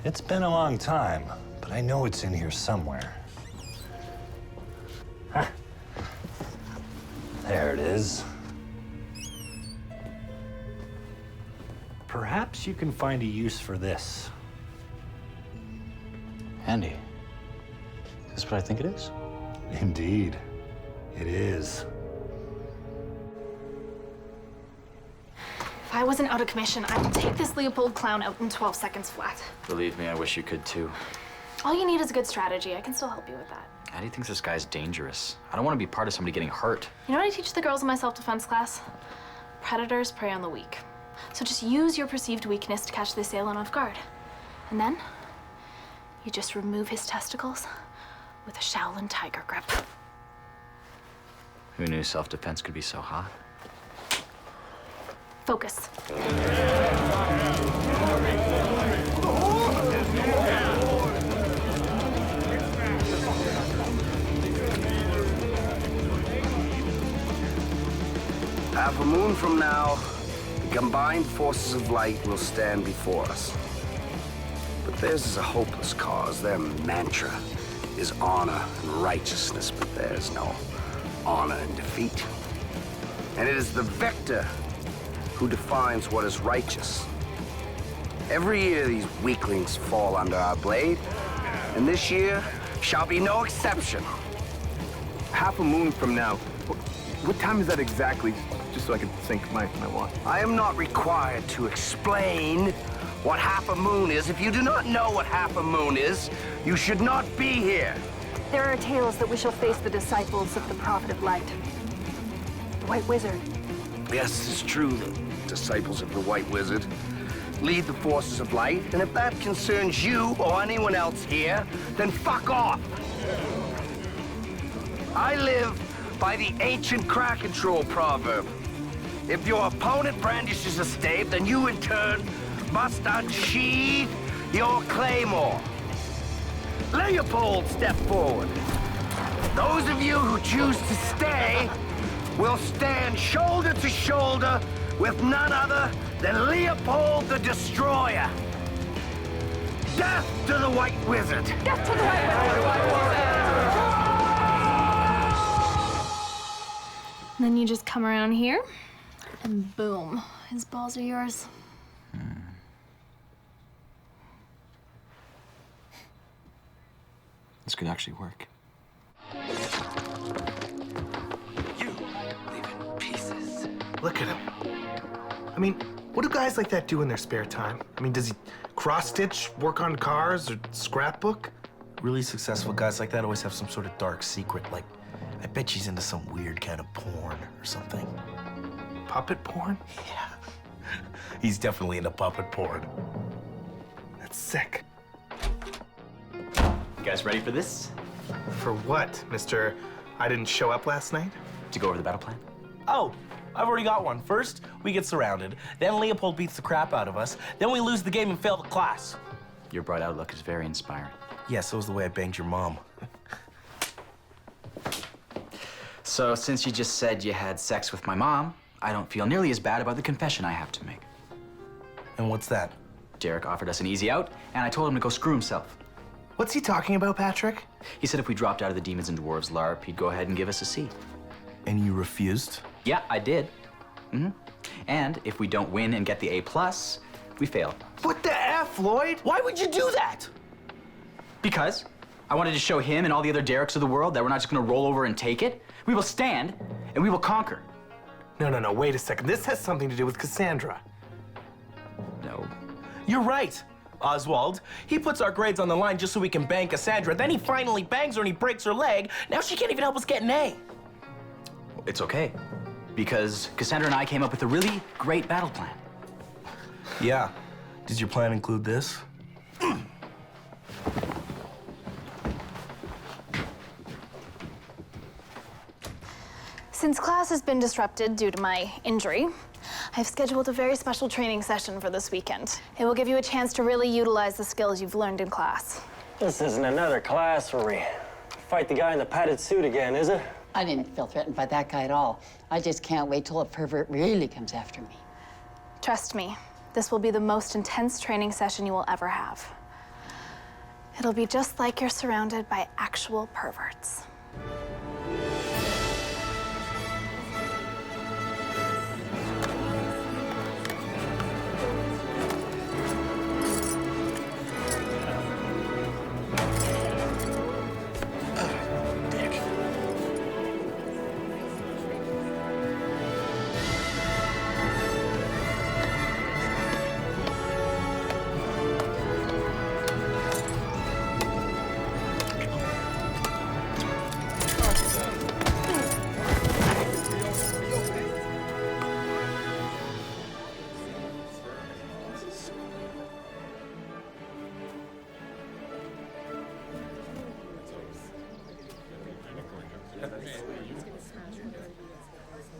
It's been a long time, but I know it's in here somewhere. Huh. There it is. Perhaps you can find a use for this. Andy, is this what I think it is? Indeed, it is. If I wasn't out of commission, I would take this Leopold clown out in 12 seconds flat. Believe me, I wish you could too. All you need is a good strategy. I can still help you with that. Andy thinks this guy's dangerous. I don't want to be part of somebody getting hurt. You know what I teach the girls in my self-defense class? Predators prey on the weak. So just use your perceived weakness to catch the assailant off guard. And then, you just remove his testicles with a Shaolin tiger grip. Who knew self-defense could be so hot? Focus. Half a moon from now, the combined forces of light will stand before us. But theirs is a hopeless cause. Their mantra is honor and righteousness, but there's no honor in defeat. And it is the victor who defines what is righteous. Every year, these weaklings fall under our blade, and this year shall be no exception. Half a moon from now. What time is that exactly? Just so I can sync my watch. I am not required to explain what half a moon is. If you do not know what half a moon is, you should not be here. There are tales that we shall face the disciples of the Prophet of Light. The White Wizard. Yes, it's true. The disciples of the White Wizard lead the forces of light, and if that concerns you or anyone else here, then fuck off. I live by the ancient crack control proverb. If your opponent brandishes a stave, then you in turn must unsheathe your claymore. Leopold, step forward. Those of you who choose to stay will stand shoulder to shoulder with none other than Leopold the Destroyer. Death to the White Wizard! Death to the White Wizard! Then you just come around here, and boom, his balls are yours. This could actually work. You leave in pieces. Look at him. I mean, what do guys like that do in their spare time? I mean, does he cross-stitch, work on cars, or scrapbook? Really successful guys like that always have some sort of dark secret, like, I bet she's into some weird kind of porn or something. Puppet porn? Yeah. He's definitely into puppet porn. That's sick. You guys ready for this? For what, Mr. I didn't show up last night? To go over the battle plan? Oh, I've already got one. First, we get surrounded. Then Leopold beats the crap out of us. Then we lose the game and fail the class. Your bright outlook is very inspiring. Yeah, so is the way I banged your mom. So, since you just said you had sex with my mom, I don't feel nearly as bad about the confession I have to make. And what's that? Derek offered us an easy out, and I told him to go screw himself. What's he talking about, Patrick? He said if we dropped out of the Demons and Dwarves LARP, he'd go ahead and give us a C. And you refused? Yeah, I did. And if we don't win and get the A+, we fail. What the F, Lloyd? Why would you do that? Because I wanted to show him and all the other Dereks of the world that we're not just gonna roll over and take it. We will stand, and we will conquer. No, wait a second. This has something to do with Cassandra. No. You're right, Oswald. He puts our grades on the line just so we can bang Cassandra. Then he finally bangs her and he breaks her leg. Now she can't even help us get an A. It's okay, because Cassandra and I came up with a really great battle plan. Yeah. Does your plan include this? Since class has been disrupted due to my injury, I've scheduled a very special training session for this weekend. It will give you a chance to really utilize the skills you've learned in class. This isn't another class where we fight the guy in the padded suit again, is it? I didn't feel threatened by that guy at all. I just can't wait till a pervert really comes after me. Trust me, this will be the most intense training session you will ever have. It'll be just like you're surrounded by actual perverts.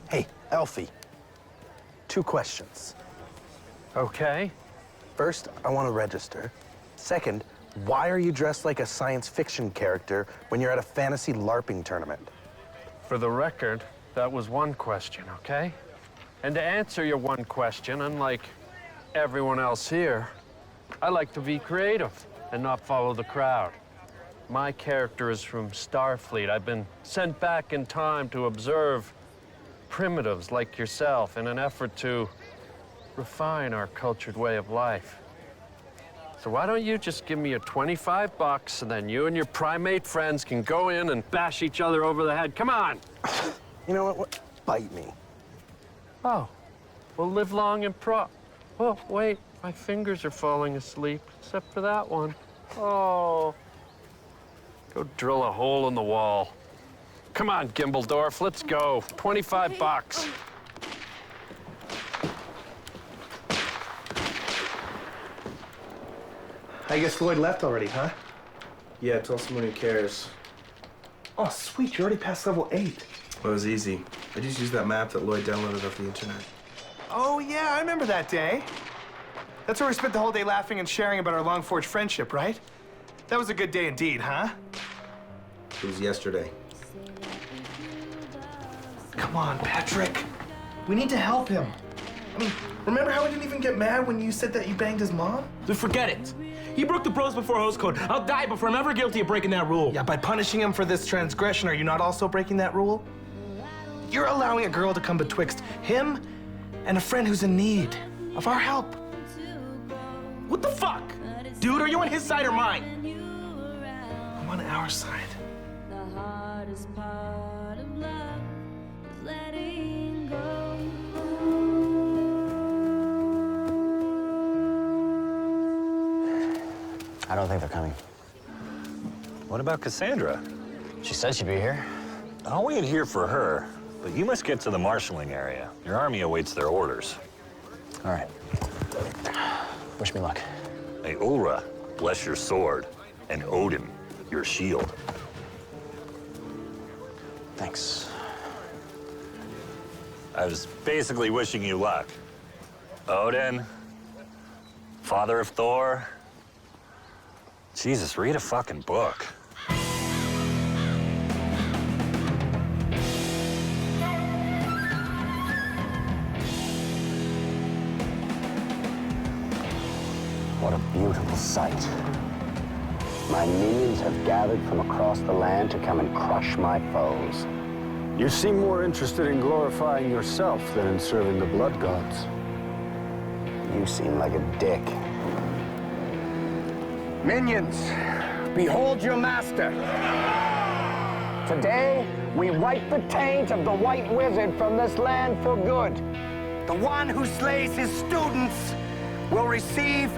Hey, Elfie. 2 questions. Okay. First, I want to register. Second, why are you dressed like a science fiction character when you're at a fantasy LARPing tournament? For the record, that was one question, okay? And to answer your one question, unlike everyone else here, I like to be creative and not follow the crowd. My character is from Starfleet. I've been sent back in time to observe primitives like yourself in an effort to refine our cultured way of life. So why don't you just give me your $25 and then you and your primate friends can go in and bash each other over the head. Come on! You know what? Bite me. Oh, well, live long and Oh, wait, my fingers are falling asleep, except for that one. Oh. Go drill a hole in the wall. Come on, Gimbledorf, let's go. $25. I guess Lloyd left already, huh? Yeah, tell someone who cares. Oh, sweet, you already passed level 8. Well, it was easy. I just used that map that Lloyd downloaded off the internet. Oh, yeah, I remember that day. That's where we spent the whole day laughing and sharing about our long-forged friendship, right? That was a good day indeed, huh? It was yesterday. Come on, Patrick. We need to help him. I mean, remember how we didn't even get mad when you said that you banged his mom? Dude, forget it. He broke the bros before host code. I'll die before I'm ever guilty of breaking that rule. Yeah, by punishing him for this transgression, are you not also breaking that rule? You're allowing a girl to come betwixt him and a friend who's in need of our help. What the fuck? Dude, are you on his side or mine? I'm on our side. The hardest part of love is letting go. I don't think they're coming. What about Cassandra? She said she'd be here. I'll wait here for her, but you must get to the marshalling area. Your army awaits their orders. All right. Wish me luck. Hey, Ulra, bless your sword, and Odin, your shield. Thanks. I was basically wishing you luck. Odin, father of Thor. Jesus, read a fucking book. What a beautiful sight. My minions have gathered from across the land to come and crush my foes. You seem more interested in glorifying yourself than in serving the blood gods. You seem like a dick. Minions, behold your master. Today, we wipe the taint of the White Wizard from this land for good. The one who slays his students will receive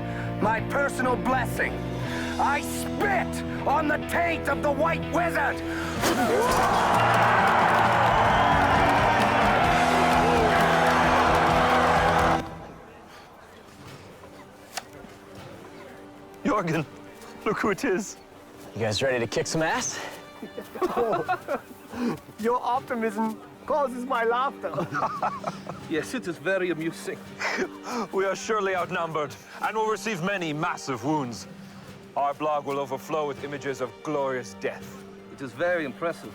my personal blessing. I spit on the taint of the White Wizard! Jorgen, look who it is. You guys ready to kick some ass? Your optimism causes my laughter. Yes, it is very amusing. We are surely outnumbered and will receive many massive wounds. Our blog will overflow with images of glorious death. It is very impressive.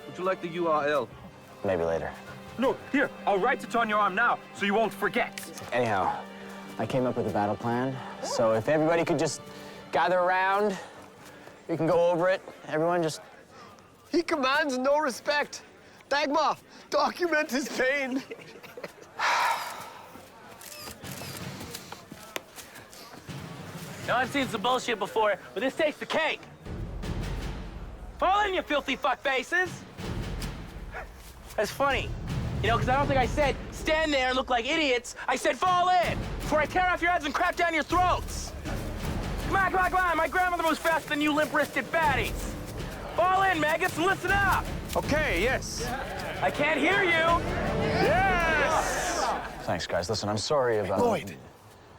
Would you like the URL? Maybe later. Look, here, I'll write it on your arm now so you won't forget. Anyhow, I came up with a battle plan, so if everybody could just gather around, we can go over it. Everyone just... He commands no respect. Dagmar, document his pain. Now, I've seen some bullshit before, but this takes the cake. Fall in, you filthy fuckfaces! That's funny. You know, because I don't think I said stand there and look like idiots. I said fall in before I tear off your heads and crap down your throats. Come on, come on, come on. My grandmother was faster than you limp-wristed fatties. Fall in, maggots, and listen up. Okay, yes. I can't hear you. Yes! Thanks, guys. Listen, I'm sorry about... Lloyd,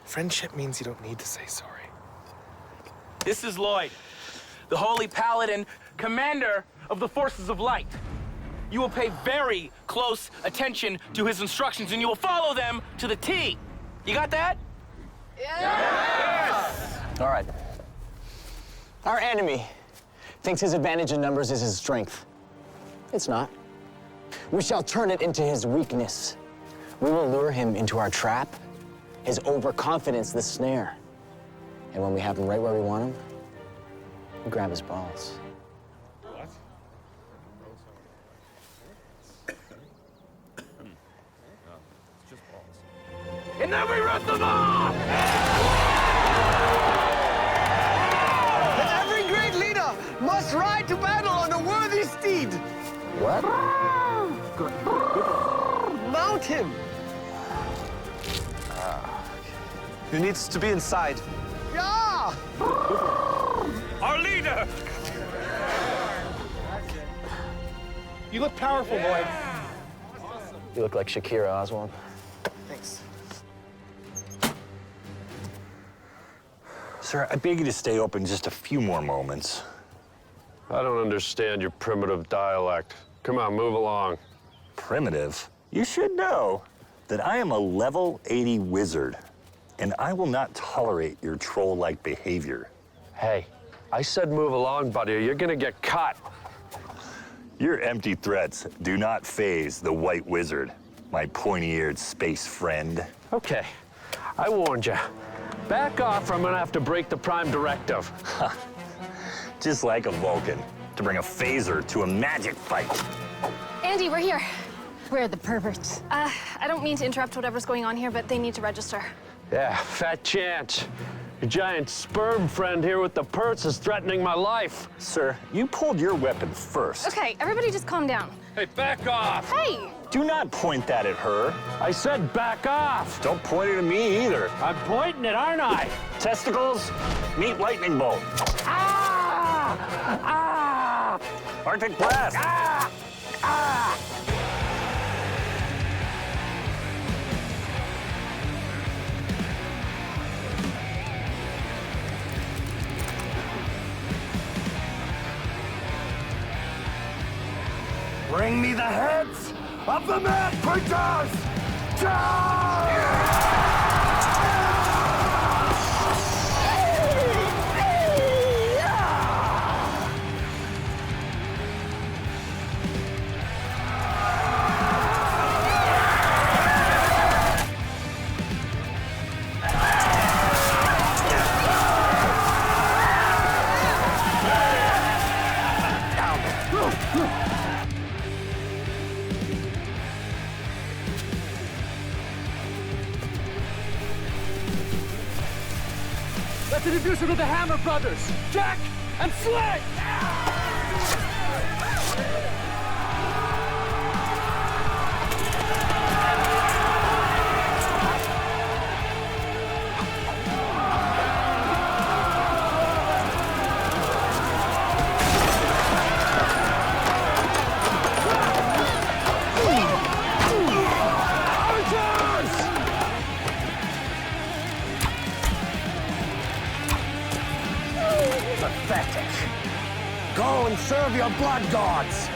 friendship means you don't need to say sorry. This is Lloyd, the Holy Paladin, commander of the Forces of Light. you will pay very close attention to his instructions and you will follow them to the T. You got that? Yes! All right. Our enemy thinks his advantage in numbers is his strength. It's not. We shall turn it into his weakness. We will lure him into our trap, his overconfidence the snare. And when we have him right where we want him, we grab his balls. And then we rip them off! Every great leader must ride to battle on a worthy steed. What? Mount him. Who needs to be inside? Yeah! Our leader! You look powerful, boy. You look like Shakira, Oswald. Thanks. Sir, I beg you to stay open just a few more moments. I don't understand your primitive dialect. Come on, move along. Primitive? You should know that I am a level 80 wizard, and I will not tolerate your troll-like behavior. Hey, I said move along, buddy, or you're gonna get cut. Your empty threats do not faze the White Wizard, my pointy-eared space friend. Okay, I warned you. Back off or I'm gonna have to break the Prime Directive. Just like a Vulcan, to bring a phaser to a magic fight. Andy, we're here. Where are the perverts? I don't mean to interrupt whatever's going on here, but they need to register. Yeah, fat chance. Your giant sperm friend here with the purse is threatening my life. Sir, you pulled your weapon first. Okay, everybody just calm down. Hey, back off! Hey! Do not point that at her. I said back off! Don't point it at me either. I'm pointing it, aren't I? Testicles, meet lightning bolt. Ah! Ah! Arctic blast. Ah! Ah! Bring me the heads of the mad creatures! Let's introduce her to the Hammer Brothers, Jack and Slade! Pathetic. Go and serve your blood gods.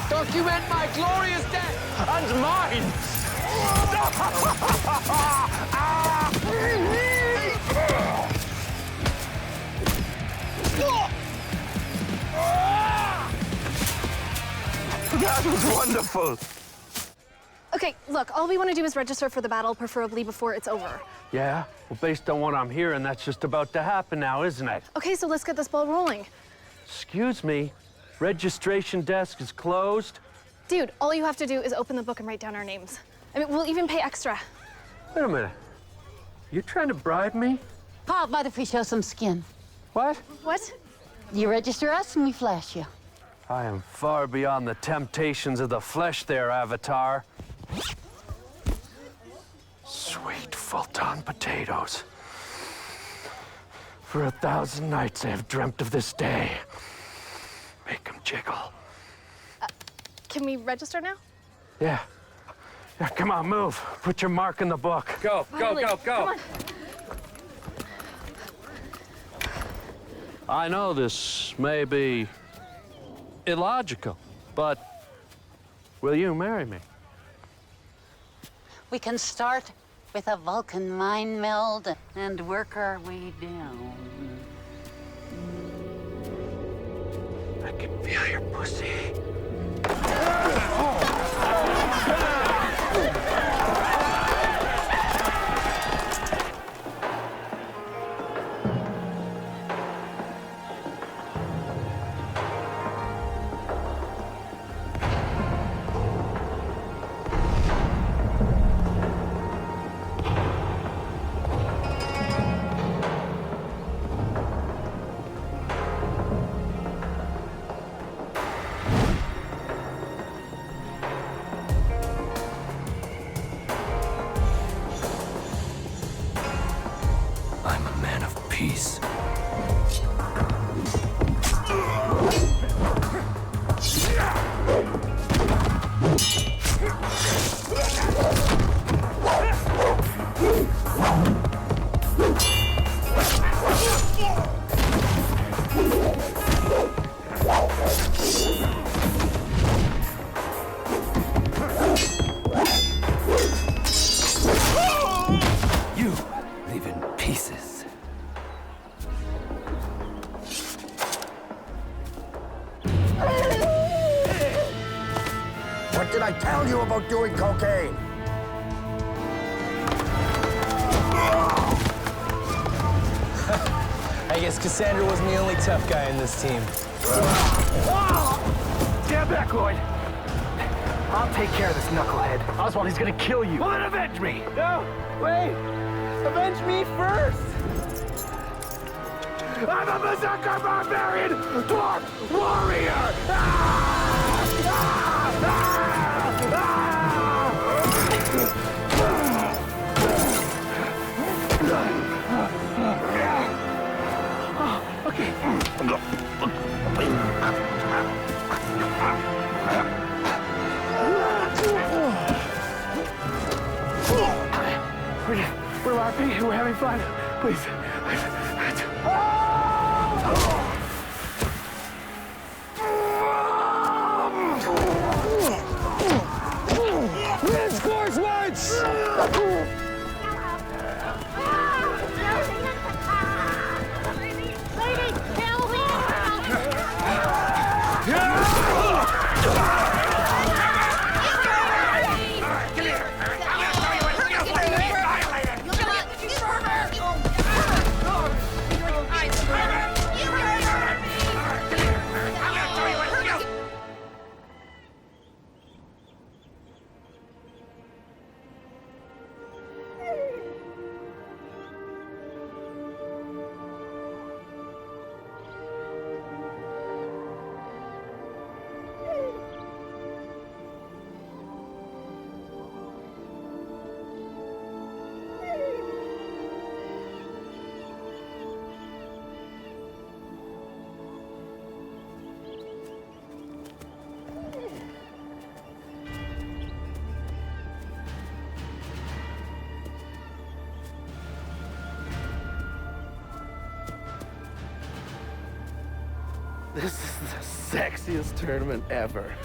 Document my glorious death and mine! That was wonderful! Okay, look, all we want to do is register for the battle, preferably before it's over. Yeah? Well, based on what I'm hearing, that's just about to happen now, isn't it? Okay, so let's get this ball rolling. Excuse me? Registration desk is closed? Dude, all you have to do is open the book and write down our names. I mean, we'll even pay extra. Wait a minute. You're trying to bribe me? How about if we show some skin? What? What? You register us and we flash you. I am far beyond the temptations of the flesh there, Avatar. Sweet Fulton potatoes. For 1,000 nights I have dreamt of this day. Make them jiggle. Can we register now? Yeah. Yeah, come on, move. Put your mark in the book. Go, Finally. Come on. I know this may be illogical, but will you marry me? We can start with a Vulcan mind meld and work our way down. I can feel your pussy. I'm a man of peace. You live in pieces. What did I tell you about doing cocaine? I guess Cassandra wasn't the only tough guy in this team. Stand back, Lloyd. I'll take care of this knucklehead. Oswald, he's gonna kill you. Well, then avenge me. No, wait. Avenge me first. I'm a berserker barbarian dwarf warrior. Okay. We're larping. We're having fun. Please. Win scores once! This is the sexiest tournament ever.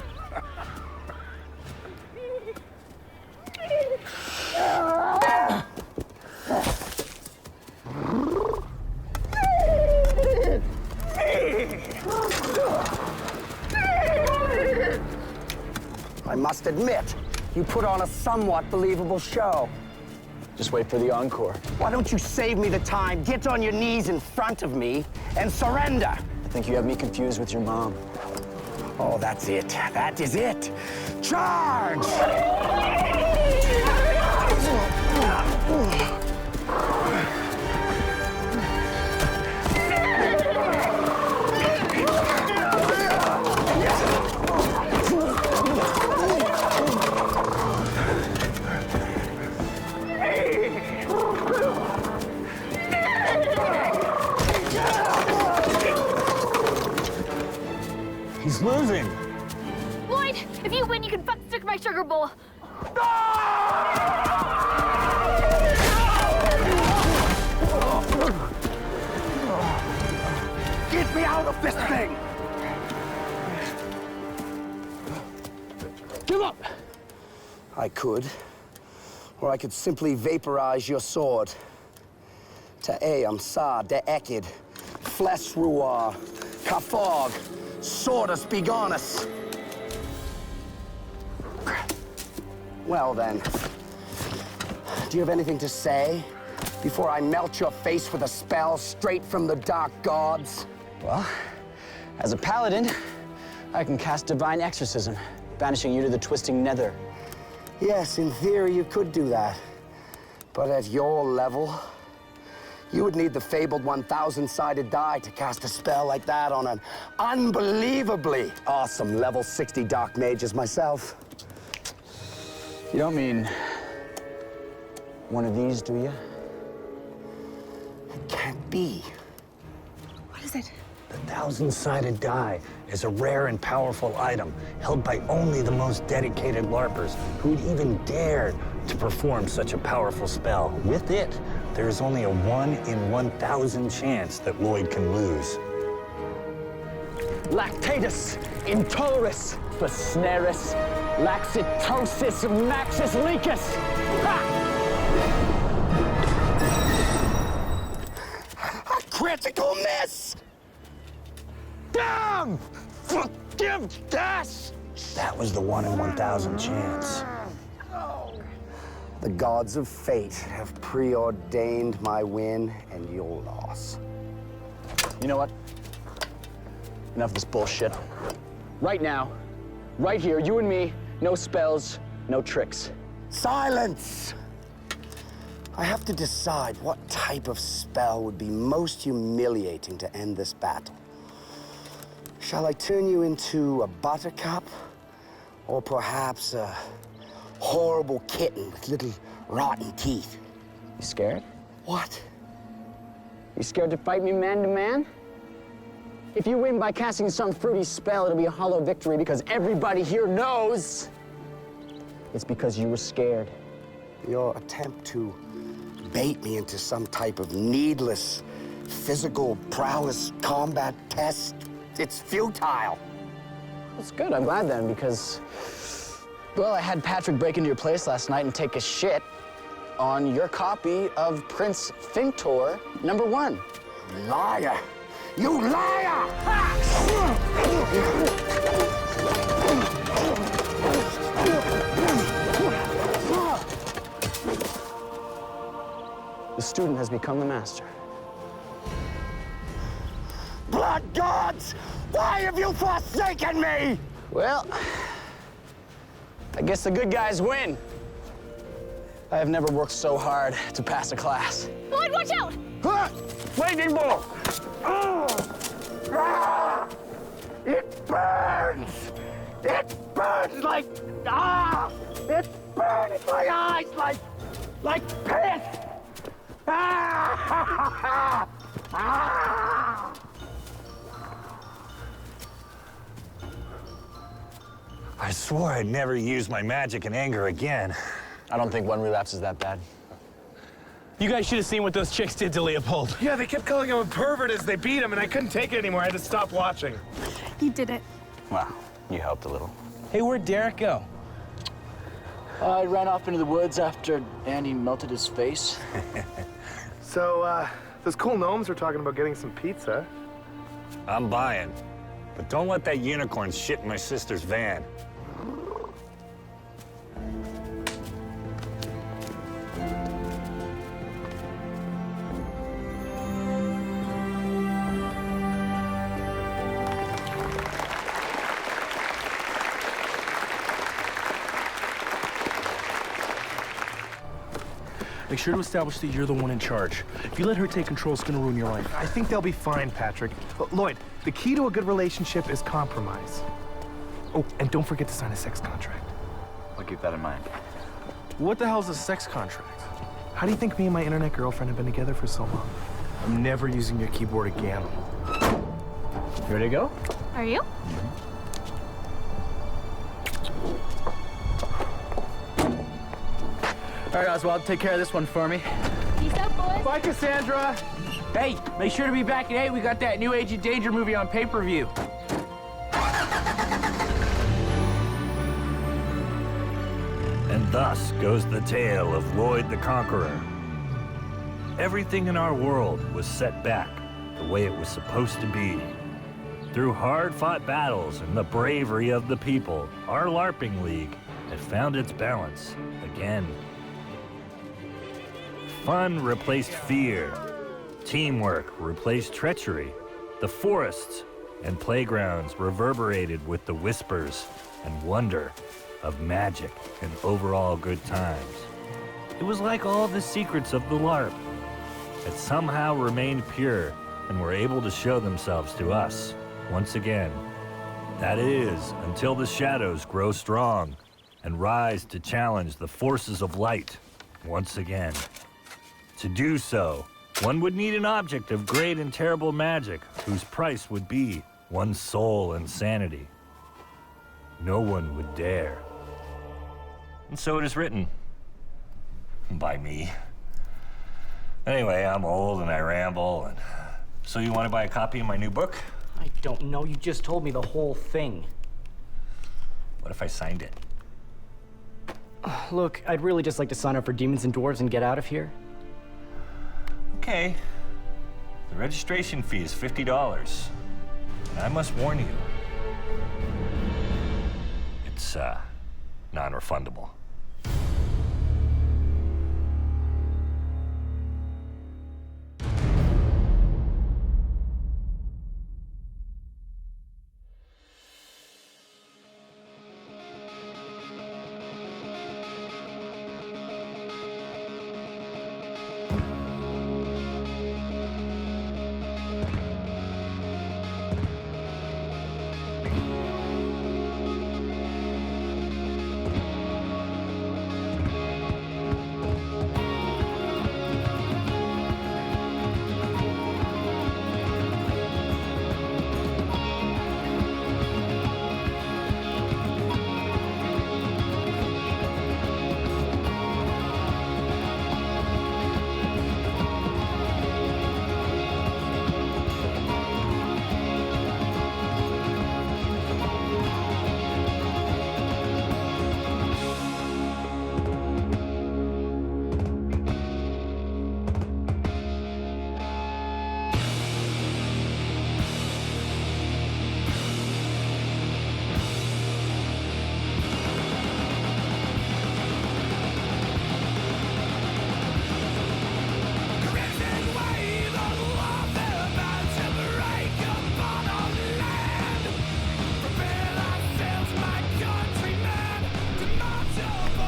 I must admit, You put on a somewhat believable show. Just wait for the encore. Why don't you save me the time, get on your knees in front of me, and surrender? I think you have me confused with your mom. Oh, that's it. That is it. Charge! He's losing. Lloyd, if you win, you can fuck stick my sugar bowl. Get me out of this thing! Give up! I could. Or I could simply vaporize your sword. Ta'am sa de ekid, flesh ruar, kafog, swordus begonus. Well then, do you have anything to say before I melt your face with a spell straight from the dark gods? Well, as a paladin, I can cast divine exorcism, banishing you to the twisting nether. Yes, in theory you could do that. But at your level, you would need the fabled 1,000-sided die to cast a spell like that on an unbelievably awesome level 60 dark mage as myself. You don't mean one of these, do you? It can't be. What is it? The 1,000-sided die is a rare and powerful item held by only the most dedicated larpers who'd even dare to perform such a powerful spell. With it, there is only a 1 in 1,000 chance that Lloyd can lose. Lactatus, intoleratus, fasneris, laxitosis, maxis lecus. A critical miss! Damn! Forgive this! That was the 1 in 1,000 chance. The gods of fate have preordained my win and your loss. You know what? Enough of this bullshit. Right now, right here, you and me, no spells, no tricks. Silence! I have to decide what type of spell would be most humiliating to end this battle. Shall I turn you into a buttercup? Or perhaps a horrible kitten with little rotten teeth? You scared? What? You scared to fight me man to man? If you win by casting some fruity spell, it'll be a hollow victory because everybody here knows it's because you were scared. Your attempt to bait me into some type of needless physical prowess combat test, it's futile. That's good, I'm glad then, because, well, I had Patrick break into your place last night and take a shit on your copy of Prince Fintor #1. Liar! You liar! The student has become the master. Blood gods! Why have you forsaken me? Well, I guess the good guys win. I have never worked so hard to pass a class. Lloyd, watch out! Lightning bolt! It burns! It burns like... It burns my eyes like piss! I swore I'd never use my magic in anger again. I don't think one relapse is that bad. You guys should have seen what those chicks did to Leopold. Yeah, they kept calling him a pervert as they beat him, and I couldn't take it anymore. I had to stop watching. You did it. Well, you helped a little. Hey, where'd Derek go? I ran off into the woods after Andy melted his face. So, those cool gnomes were talking about getting some pizza. I'm buying. But don't let that unicorn shit in my sister's van. Make sure to establish that you're the one in charge. If you let her take control, it's gonna ruin your life. I think they'll be fine, Patrick. Lloyd, the key to a good relationship is compromise. Oh, and don't forget to sign a sex contract. I'll keep that in mind. What the hell's a sex contract? How do you think me and my internet girlfriend have been together for so long? I'm never using your keyboard again. You ready to go? Are you? All right, Oswald, take care of this one for me. Peace out, boys. Bye, Cassandra. Hey, make sure to be back at 8. We got that new Agent Danger movie on pay-per-view. And thus goes the tale of Lloyd the Conqueror. Everything in our world was set back the way it was supposed to be. Through hard-fought battles and the bravery of the people, our LARPing League had found its balance again. Fun replaced fear. Teamwork replaced treachery. The forests and playgrounds reverberated with the whispers and wonder of magic and overall good times. It was like all the secrets of the LARP had somehow remained pure and were able to show themselves to us once again. That is, until the shadows grow strong and rise to challenge the forces of light once again. To do so, one would need an object of great and terrible magic whose price would be one's soul and sanity. No one would dare. And so it is written. By me. Anyway, I'm old and I ramble, and so you want to buy a copy of my new book? I don't know. You just told me the whole thing. What if I signed it? Look, I'd really just like to sign up for Demons and Dwarves and get out of here. Okay. The registration fee is $50. And I must warn you, it's non-refundable.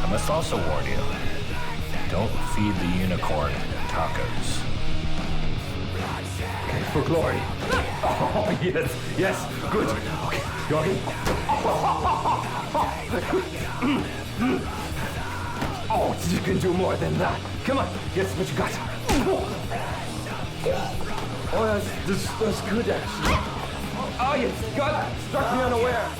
I must also warn you, don't feed the unicorn tacos. Okay, for glory. Oh, yes, yes, good. Okay, you okay? Oh, you can do more than that. Come on, yes, what you got? Oh, that's good, actually. Oh, yes, God, struck me unaware.